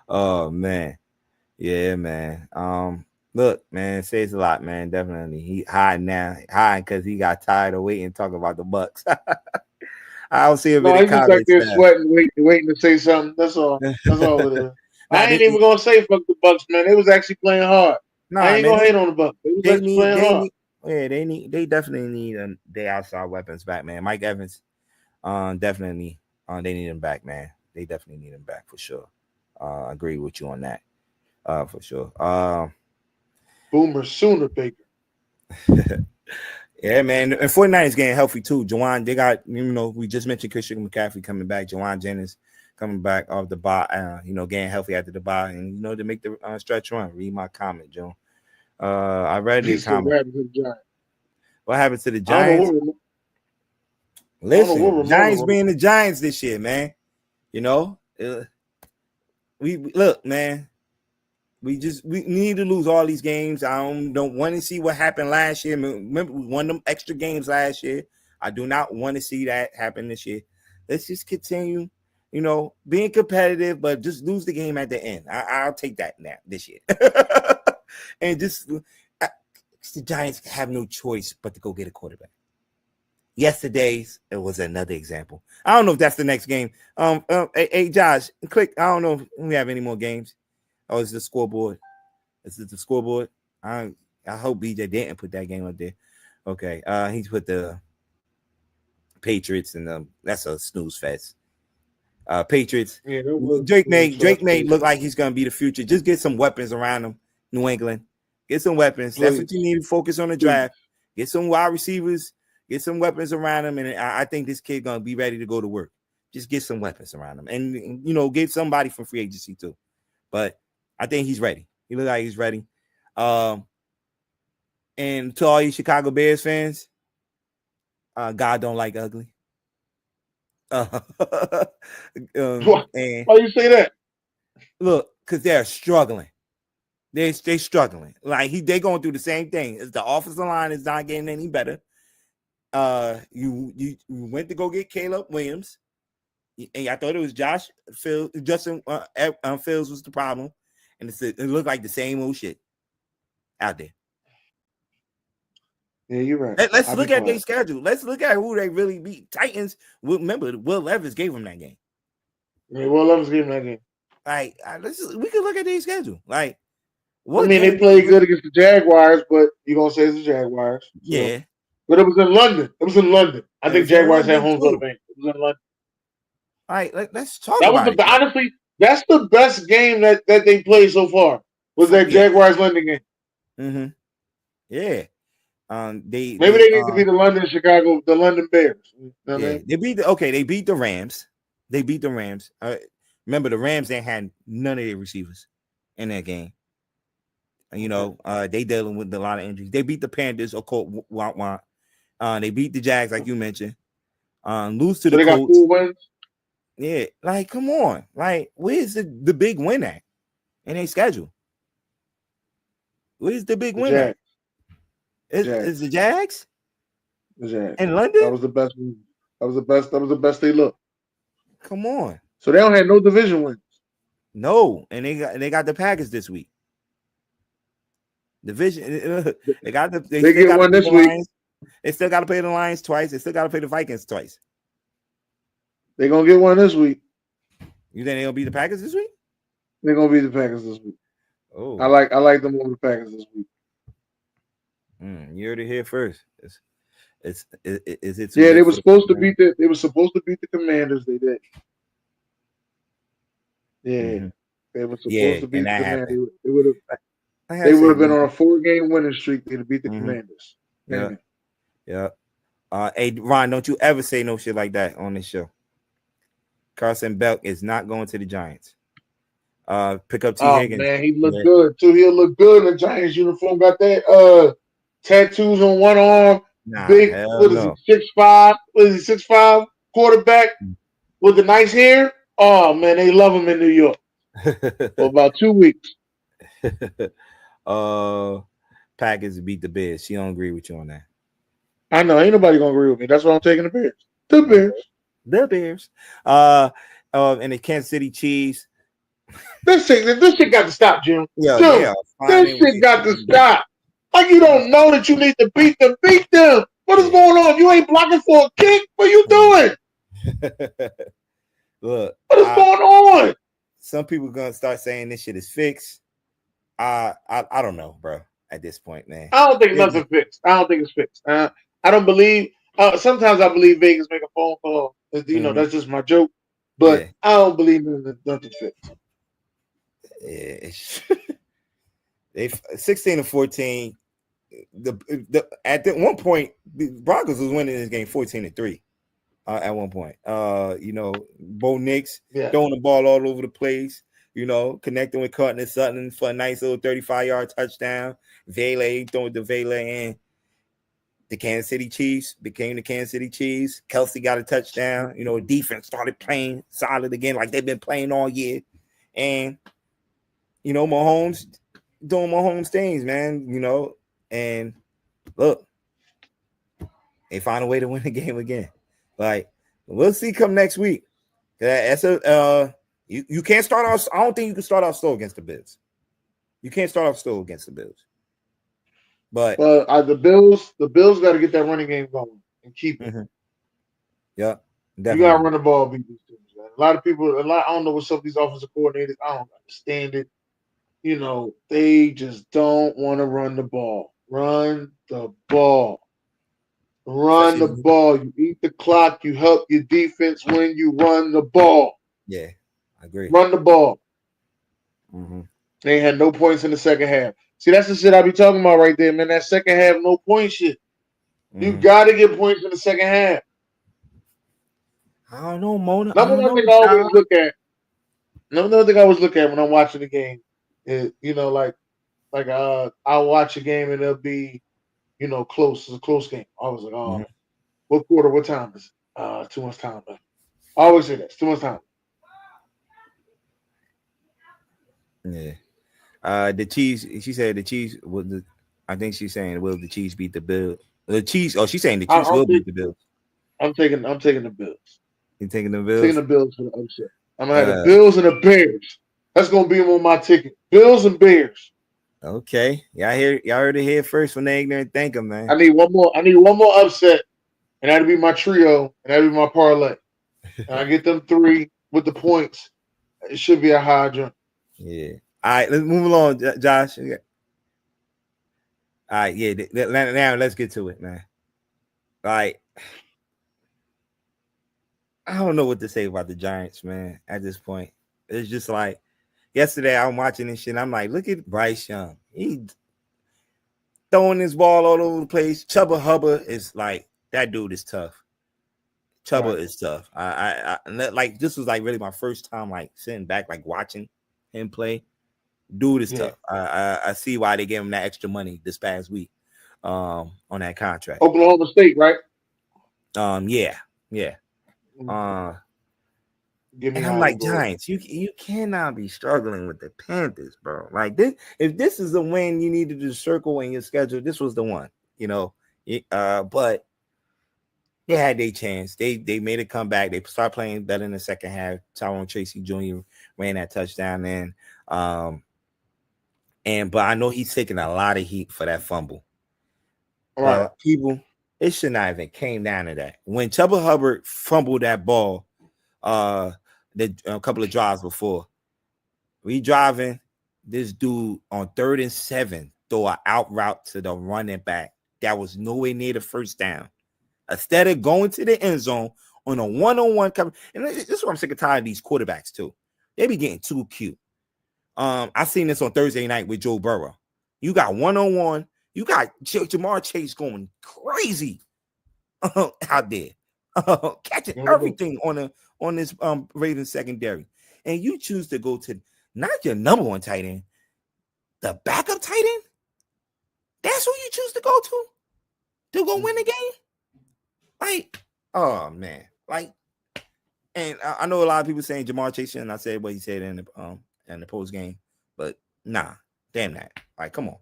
Oh man. Yeah, man. Look, man, it says a lot, man. Definitely. He hiding now. Hiding because he got tired of waiting talking about the Bucks. I don't see him in the He's just like comments there now. sweating, waiting to say something. That's all. That's all it is. I ain't even gonna say fuck the Bucks, man. They was actually playing hard. I ain't gonna hate on the Bucks. They was actually playing hard. They definitely need their outside weapons back, man. Mike Evans, definitely, they need him back, man. They definitely need him back for sure. I agree with you on that, for sure. Boomer Sooner Baker. Yeah, man. And 49ers getting healthy too. Juwan, they got, we just mentioned Christian McCaffrey coming back. Juwan Jennings coming back off the bye, getting healthy after the bye, and to make the stretch run. Read my comment, Joe. I read the comment. What happened to the Giants? Listen, Giants being the Giants this year, man. We look, man. We need to lose all these games. I don't want to see what happened last year. Remember, we won them extra games last year. I do not want to see that happen this year. Let's just continue, being competitive, but just lose the game at the end. I'll take that now this year. And just the Giants have no choice but to go get a quarterback. Yesterday's it was another example. I don't know if that's the next game. Hey Josh, click. I don't know if we have any more games. Oh, it's the scoreboard. Is it the scoreboard? I hope BJ didn't put that game up there. Okay. He's put the Patriots and that's a snooze fest. Patriots. Yeah, Drake may look like he's gonna be the future. Just get some weapons around him. New England. Get some weapons. Please. That's what you need to focus on the draft. Get some wide receivers. Get some weapons around him, and I think this kid gonna be ready to go to work. Just get some weapons around him, and get somebody from free agency too. But I think he's ready. He looks like he's ready. And to all you Chicago Bears fans, God don't like ugly. Why you say that? Look, because they're struggling. They're struggling. Like they're going through the same thing. As the offensive line is not getting any better. You went to go get Caleb Williams, and I thought it was Justin Fields was the problem, and it looked like the same old shit out there. Yeah, you're right. Let's look at their schedule. Let's look at who they really beat. Titans. Remember, Will Levis gave them that game. Yeah, Will Levis gave them that game. Like, we can look at their schedule. Like, they played good against the Jaguars, but you're gonna say it's the Jaguars. So. Yeah. But it was in London. I think Jaguars had home field advantage. It was in London. All right, let's talk about it. Honestly, that's the best game that they played so far. Was that Jaguars London game? Mm-hmm. Yeah. Maybe they need to be the London Bears. You know what I mean? They beat the Rams. Remember the Rams, they had none of their receivers in that game. They dealing with a lot of injuries. They beat the Panthers, of course. They beat the Jags, like you mentioned. Lose to the Colts. They got 4 wins. Yeah, like come on, like where's the big win at in their schedule? Where's the big win at? Is the Jags? The Jags in London? That was the best. That was the best they looked. Come on. So they don't have no division wins. No, and they got the Packers this week. Division. They get one this week. They still got to play the Lions twice. They still got to play the Vikings twice. They're gonna get one this week. You think they're gonna beat the Packers this week? They're gonna beat the Packers this week. Oh, I like them over the Packers this week. You heard it here first. Is it? Yeah, they were supposed to beat the Commanders. They did. Yeah, they were supposed to beat the Commanders. They would have been on a 4-game winning streak. They'd beat the Commanders. Yeah. Hey, Ron, don't you ever say no shit like that on this show. Carson Belk is not going to the Giants. Pick up T. Higgins. Man, he looked good too. He'll look good in the Giants uniform. Got that tattoos on one arm. Big, what is he, 6'5"? What is he, 6'5" quarterback with the nice hair? Oh man, they love him in New York. For about 2 weeks. Packers beat the Bears. She don't agree with you on that. I know ain't nobody gonna agree with me. That's why I'm taking the Bears. The Bears. And the Kansas City Chiefs. This shit got to stop, Jim. Yeah, Dude, this shit got to stop. Like you don't know that you need to beat them. Beat them. What is going on? You ain't blocking for a kick. What are you doing? Look, what is going on? Some people gonna start saying this shit is fixed. I don't know, bro. At this point, man, I don't think nothing fixed. I don't think it's fixed. I don't believe. Sometimes I believe Vegas make a phone call. You know, that's just my joke. But I don't believe nothing fixed. Yeah, they 16-14. At one point, the Broncos was winning this game 14-3. At one point, you know, Bo Nix throwing the ball all over the place. You know, connecting with Courtland Sutton for a nice little 35-yard touchdown. Vele throwing the Vele in. The Kansas City Chiefs became the Kansas City Chiefs. Kelsey got a touchdown. You know, defense started playing solid again, like they've been playing all year. And you know, Mahomes doing Mahomes things, man. You know, and look, they find a way to win the game again. Like, we'll see come next week. That's you can't start off. I don't think you can start off slow against the Bills. You can't start off slow against the Bills. But the Bills got to get that running game going and keep it. Mm-hmm. Yeah, definitely. You got to run the ball, beat these teams. Man. A lot of people, I don't know what's up with these offensive coordinators. I don't understand it. You know, they just don't want to run the ball. Run the ball. Run the ball. You eat the clock. You help your defense when you run the ball. Yeah, I agree. Run the ball. Mm-hmm. They had no points in the second half. See, that's the shit I be talking about right there, man. That second half, no point shit. Mm-hmm. You got to get points in the second half. I don't know, Mona. Another thing I always look at. Another thing I always look at when I'm watching the game is, you know, I'll watch a game and it'll be, you know, close. It's a close game. I was like, what quarter? What time is it? Too much time left. I always say that. It's too much time. Yeah. The Chiefs. She said the Chiefs will. I think she's saying will the Chiefs beat the Bills? The Chiefs. Oh, she's saying the Chiefs will beat the Bills. I'm taking the Bills. You taking the Bills? Taking the Bills for the upset. I'm gonna have the Bills and the Bears. That's gonna be on my ticket. Bills and Bears. Okay. Y'all heard it here first when they ignorant think them, man. I need one more upset, and that'll be my trio, and that'll be my parlay. And I get them 3 with the points. It should be a high jump. Yeah. All right, let's move along, Josh. All right, yeah. Now let's get to it, man. Like, I don't know what to say about the Giants, man. At this point, it's just like yesterday I'm watching this shit. And I'm like, look at Bryce Young. He throwing this ball all over the place. Chuba Hubbard is like, that dude is tough. Chuba is tough. I like, this was like really my first time like sitting back, like watching him play. Dude is tough. I see why they gave him that extra money this past week on that contract. Oklahoma State, right? Yeah. And I'm like, Giants, you cannot be struggling with the Panthers, bro. Like this, if this is the win you needed to circle in your schedule, this was the one, you know. But they had their chance. They made a comeback. They started playing better in the second half. Tyrone Tracy Jr. ran that touchdown in. But I know he's taking a lot of heat for that fumble. Right. People, it should not even came down to that. When Chuba Hubbard fumbled that ball, a couple of drives before, we driving this dude on 3rd and 7, throw an out route to the running back that was nowhere near the first down. Instead of going to the end zone on a one-on-one cover, and this is what I'm sick and tired of these quarterbacks too. They be getting too cute. I seen this on Thursday night with Joe Burrow. You got one-on-one. You got Jamar Chase going crazy out there, catching everything on this Ravens secondary, and you choose to go to not your number one tight end, the backup tight end. That's who you choose to go go win the game. Like, oh man, like, and I know a lot of people saying Jamar Chase, and I said what he said in the post game, but nah, damn that. Like, come on.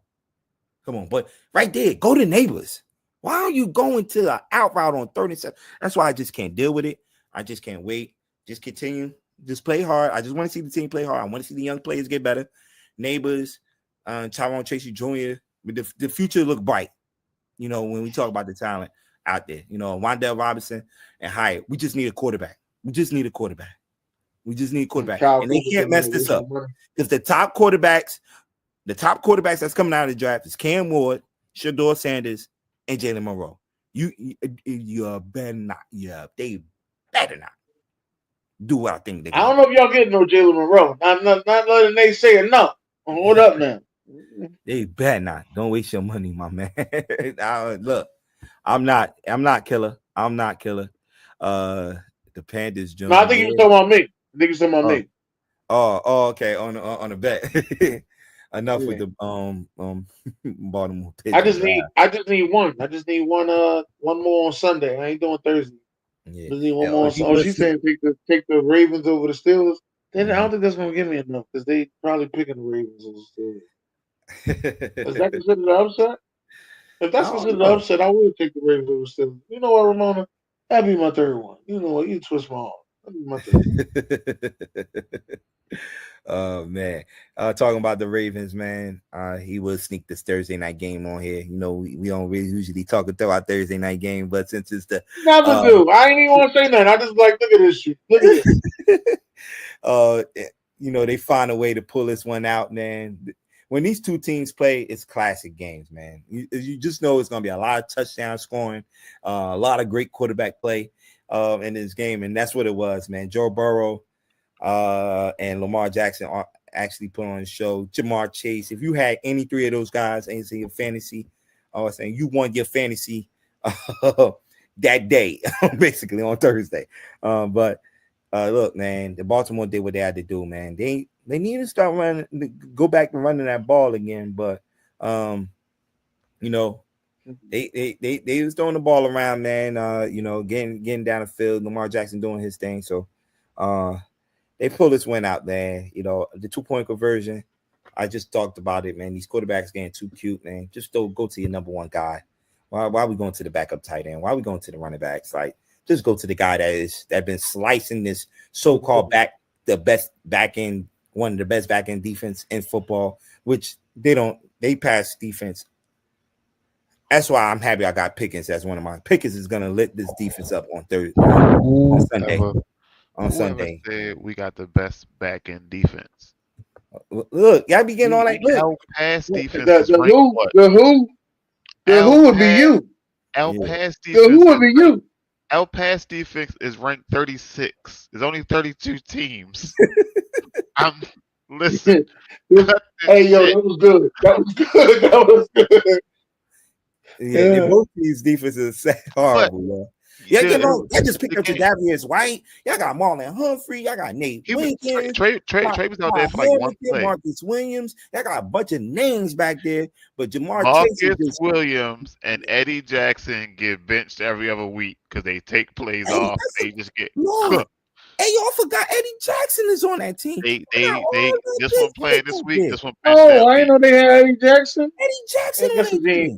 But right there, go to Neighbors. Why are you going to the out route on 37? That's why I just can't deal with it. I just can't wait. Just continue. Just play hard. I just want to see the team play hard. I want to see the young players get better. Neighbors, Tyrone Tracy Jr., the future look bright. You know, when we talk about the talent out there, you know, Wan'Dale Robinson and Hyatt, we just need a quarterback. We just need a quarterback. And they can't mess this up. Because the top quarterbacks that's coming out of the draft is Cam Ward, Shador Sanders, and Jalen Monroe. You better not. Yeah, they better not do what I think they. I don't know if y'all getting no Jalen Monroe. Not letting they say enough. Hold up now. They better not. Don't waste your money, my man. Look, I'm not killer. I'm not killer. The Panthers. No, I think you're talking about me. Me. Oh, okay. On a bet. Enough with the Baltimore Pigeons. I just need one. I just need one more on Sunday. I ain't doing Thursday. Yeah. Just need one more. She's saying take the Ravens over the Steelers. Then I don't think that's gonna give me enough because they probably picking the Ravens over the Steelers. Is that considered the upset? If that's considered the upset, I would take the Ravens over the Steelers. You know what, Ramona? That'd be my third one. You know what? You twist my arm. That'd be my third. Oh man, talking about the Ravens, man. He will sneak this Thursday night game on here. You know, we don't really usually talk about our Thursday night game, but since it's the never do. I ain't even want to say nothing. I just like look at this shit. Look at this. You know, they find a way to pull this one out, man. When these two teams play, it's classic games, man. You just know it's gonna be a lot of touchdown scoring, a lot of great quarterback play in this game, and that's what it was, man. Joe Burrow and Lamar Jackson are actually put on the show. Jamar Chase, if you had any three of those guys and say your fantasy, I was saying you won your fantasy that day, basically on Thursday. But look, man, the Baltimore did what they had to do, man. They need to start running, go back to running that ball again. But you know, they was throwing the ball around, man. You know, getting down the field. Lamar Jackson doing his thing. So they pulled this win out, man. You know, the 2-point conversion. I just talked about it, man. These quarterbacks getting too cute, man. Just go to your number one guy. Why are we going to the backup tight end? Why are we going to the running backs? Like, just go to the guy that been slicing this so-called one of the best back end defense in football, which they pass defense. That's why I'm happy I got Pickens as one of my Pickens is gonna lit this defense up on Sunday. On Sunday, said we got the best back end defense. Look, y'all be getting all that. Look, pass defense. The who would be you? Pass defense. The who would be you? Our pass defense is ranked 36. There's only 32 teams. Listen. Hey, yo, that was good. That was good. Yeah, both these defenses are horrible, man. Yeah, y'all just picked up Jadavius White. Y'all got Marlon Humphrey. Y'all got Nate Winkins. Trey was out there for like one play. Marcus Williams. Y'all got a bunch of names back there, but Marcus Williams and Eddie Jackson get benched every other week because they take plays off. They just get cooked. Hey, y'all forgot Eddie Jackson is on that team. They this one playing this week. This one. Oh, I didn't know they had Eddie Jackson. Eddie Jackson.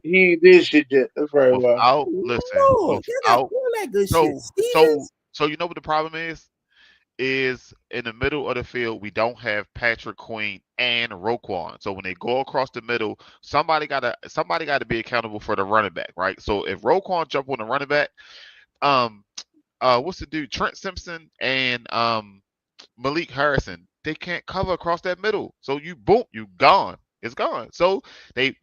He ain't did shit yet. That's right. So you know what the problem is? Is in the middle of the field we don't have Patrick Queen and Roquan. So when they go across the middle, somebody gotta be accountable for the running back, right? So if Roquan jump on the running back, what's the dude? Trent Simpson and Malik Harrison. They can't cover across that middle. So you gone. It's gone. So they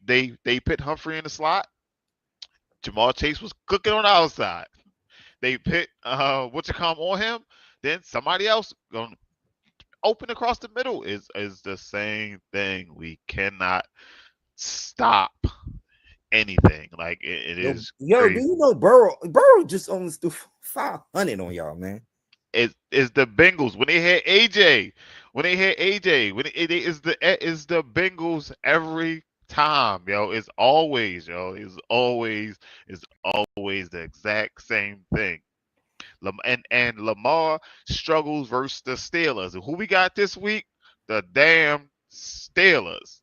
put Humphrey in the slot. Jamar Chase was cooking on the outside. They put on him. Then somebody else going open across the middle is the same thing. We cannot stop anything. Like it is. Yo, crazy. do you know Burrow just almost threw 500 on y'all, man? It's the Bengals when they had AJ. It's the Bengals every time, yo. It's always the exact same thing. And Lamar struggles versus the Steelers. And who we got this week? The damn Steelers.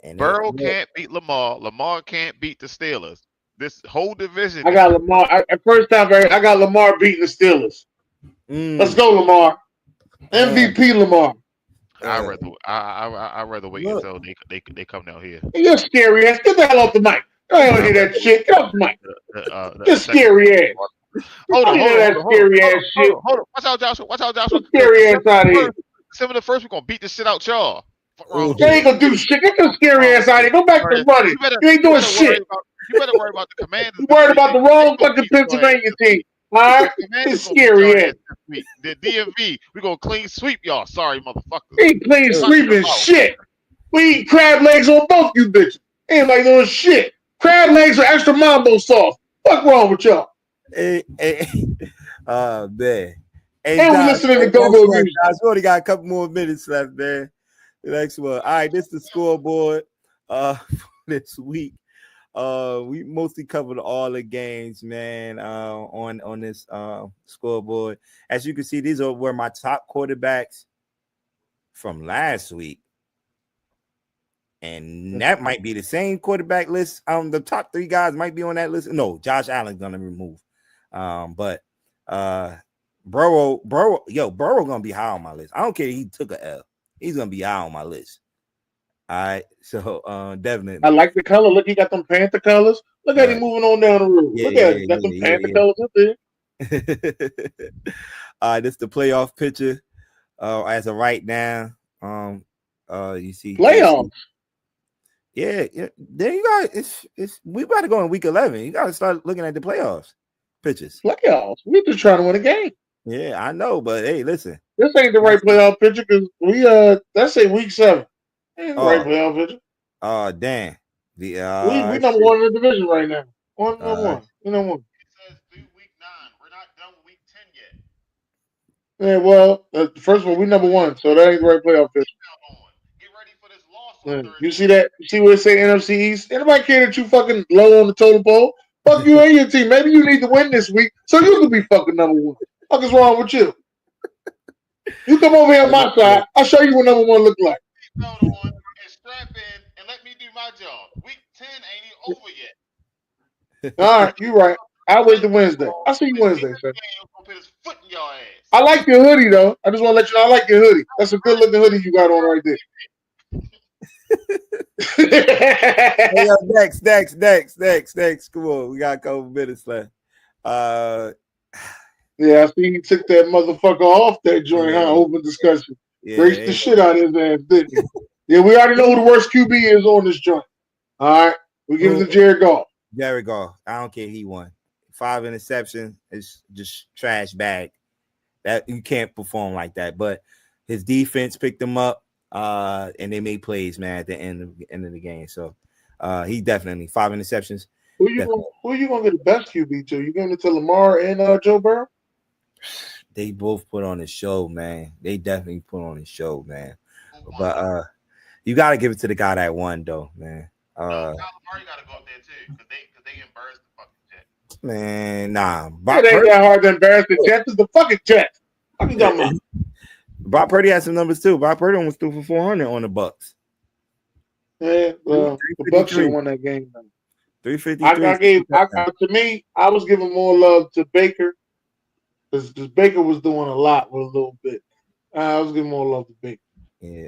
And Burrow can't beat Lamar. Lamar can't beat the Steelers. This whole division. I got Lamar. First time, I got Lamar beating the Steelers. Let's go, Lamar. MVP Lamar. I rather wait until they come down here. You're scary ass. Get the hell off the mic. I don't hear that shit. Get off the mic. You're scary ass. Hold on. Scary ass shit. Hold on. Watch out, Joshua. Scary ass out of here. December the 1st, we're gonna beat the shit out y'all. They ain't gonna do shit. Get your scary ass out of here. Go back to running. You ain't doing shit. You better worry about the Commanders. You worried about the wrong fucking Pennsylvania team. All right? It's scary ass. The DMV, we gonna clean sweep y'all. Sorry, motherfuckers. Ain't clean sweeping shit. We eat crab legs on both you bitches. Ain't like doing shit. Crab legs are extra mambo sauce. What's wrong with y'all? Man. Hey, and Josh, we're listening to Go-Go music. We only got a couple more minutes left, man. The next one. All right, this is the scoreboard for this week. We mostly covered all the games, man, on this scoreboard. As you can see, these were my top quarterbacks from last week. And that might be the same quarterback list. The top 3 guys might be on that list. No, Josh Allen's gonna remove. But Burrow gonna be high on my list. I don't care if he took a L. He's gonna be high on my list. All right, so definitely. I like the color. Look, he got them Panther colors. Look at him moving on down the road. Look at him. Got them Panther colors up there. All right, this is the playoff picture. As of right now, you see playoffs. Yeah. There you go. It's we about to go in week 11. You got to start looking at the playoffs pictures. Playoffs. We just trying to win a game. Yeah, I know, but hey, listen. This ain't the right playoff picture because we let's say week 7. Ain't the right playoff picture. Oh, damn. We number 1 in the division right now. One. You know what? It says through week 9. We're not done with week 10 yet. Yeah, well, first of all, we number 1, so that ain't the right playoff picture. Get ready for this loss. You see that? You see where it say NFC East? Anybody care that you fucking low on the total poll? Fuck you and your team. Maybe you need to win this week so you can be fucking number 1. What is wrong with you? You come over here on my side. I'll show you what number 1 look like. Hold on and strap in and let me do my job. Week 10 ain't over yet. All right, you right. I'll wait till Wednesday. I'll see you Wednesday, sir. Put his foot in your ass. I like your hoodie, though. I just want to let you know I like your hoodie. That's a good looking hoodie you got on right there. Hey, next. Come on, we got a couple minutes left. Yeah, I see he took that motherfucker off that joint, open discussion. Raced the shit out of his ass, didn't he? Yeah, we already know who the worst QB is on this joint. All right, we give it to Jared Goff. Jared Goff. I don't care. He won. 5 interceptions. It's just trash bag. That you can't perform like that. But his defense picked him up, and they made plays, man, at the end of the game. So he definitely 5 interceptions. Who you gonna get the best QB to? You giving it to Lamar and Joe Burrow? They both put on the show, man. They definitely put on the show, man. But you got to give it to the guy that won, though, man. Lamar, you got to go up there too, because they embarrassed the fucking Jets. Man, nah. It ain't that hard to embarrass the Jets. It's the fucking Jets. What you talking about? Brock Purdy had some numbers too. Brock Purdy almost threw for 400 on the Bucks. Yeah, well, the Bucks should have won that game. 353. To me, I was giving more love to Baker because Baker was doing a lot with a little bit. I was giving more love to Baker. Yeah.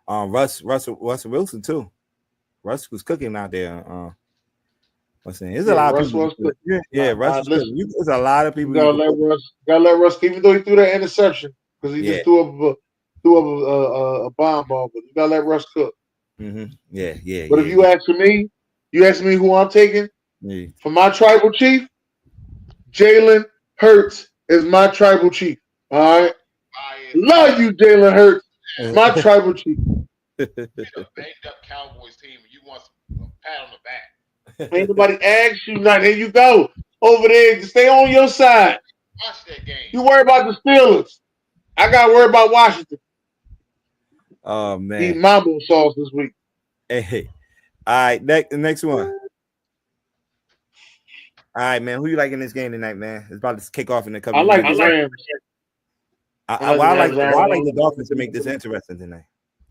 Russell Wilson too. Russ was cooking out there. There's a lot of people. Russ. There's a lot of people. Gotta let Russ, even though he threw that interception, because he just threw up a bomb ball. But you gotta let Russ cook. Mm-hmm. Yeah. But if you ask me who I'm taking for my tribal chief, Jalen Hurts is my tribal chief. All right, love you, Jalen Hurts, my tribal chief. You know, banged up Cowboys team, and you want a pat on the back. Ain't nobody asked you nothing. Here you go over there. Stay on your side. Watch that game. You worry about the Steelers. I got to worry about Washington. Oh, man. Eat mambo sauce this week. Hey. All right, next one. All right, man. Who you like in this game tonight, man? It's about to kick off in a couple minutes. I like the Rams. I like the Dolphins to make this interesting tonight.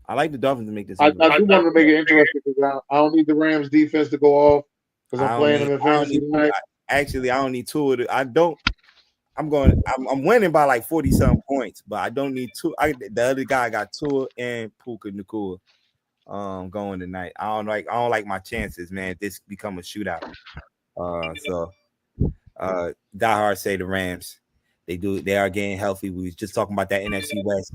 I like the Dolphins to make this. I do want to make it interesting because I don't need the Rams defense to go off. Because I'm playing them in fantasy tonight. Actually, I don't need two of the. I'm winning by like 40-something points, but I don't need two. The other guy got Tua and Puka Nacua going tonight. I don't like my chances, man. If this become a shootout. Die Hard say the Rams. They are getting healthy. We was just talking about that NFC West.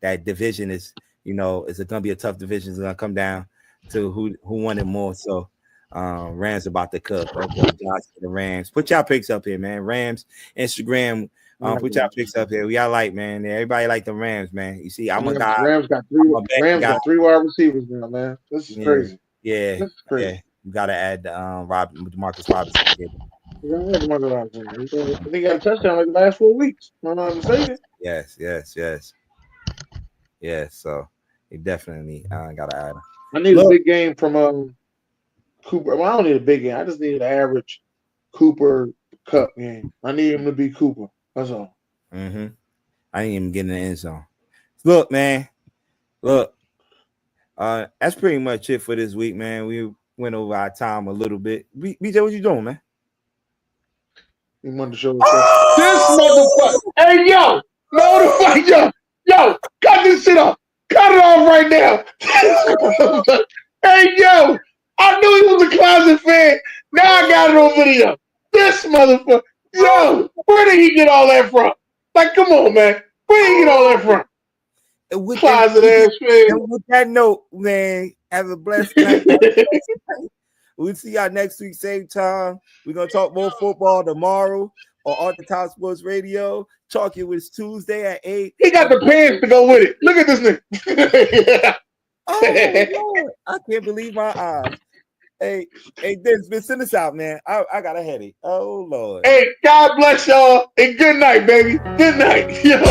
That division is, it's gonna be a tough division. It's gonna come down to who won it more. So Rams about to cook. Okay, Josh, the Rams. Put y'all picks up here, man. Rams, Instagram. Put y'all picks up here. We all like, man. Everybody like the Rams, man. You see, I'm a guy. Rams got three wide receivers now, man. This is crazy. Yeah, this is crazy. Yeah. You gotta add Marcus Robinson. I think he got a touchdown like the last 4 weeks. I'm not mistaken. Yes. So he definitely gotta add him. I need a big game from Cooper. Well, I don't need a big game. I just need an average Cooper Cup game. I need him to be Cooper. That's all. Mm-hmm. I didn't even get in the end zone. Look, man. That's pretty much it for this week, man. We went over our time a little bit. BJ, what you doing, man? You wanted to show this motherfucker. Hey, yo, yo, cut this shit off. Cut it off right now. Hey, yo, I knew he was a closet fan. Now I got it on video. This motherfucker. Yo, where did he get all that from? Like, come on, man. Where did he get all that from? Closet ass fan. And with that note, man, have a blessed night. We'll see y'all next week, same time. We're going to talk more football tomorrow on the Sports Radio. Talking with Tuesday at 8. He got the pants to go with it. Look at this nigga. Oh, Lord. I can't believe my eyes. Hey, Dennis, send us out, man. I got a headache. Oh, Lord. Hey, God bless y'all. And good night, baby. Good night. Yo,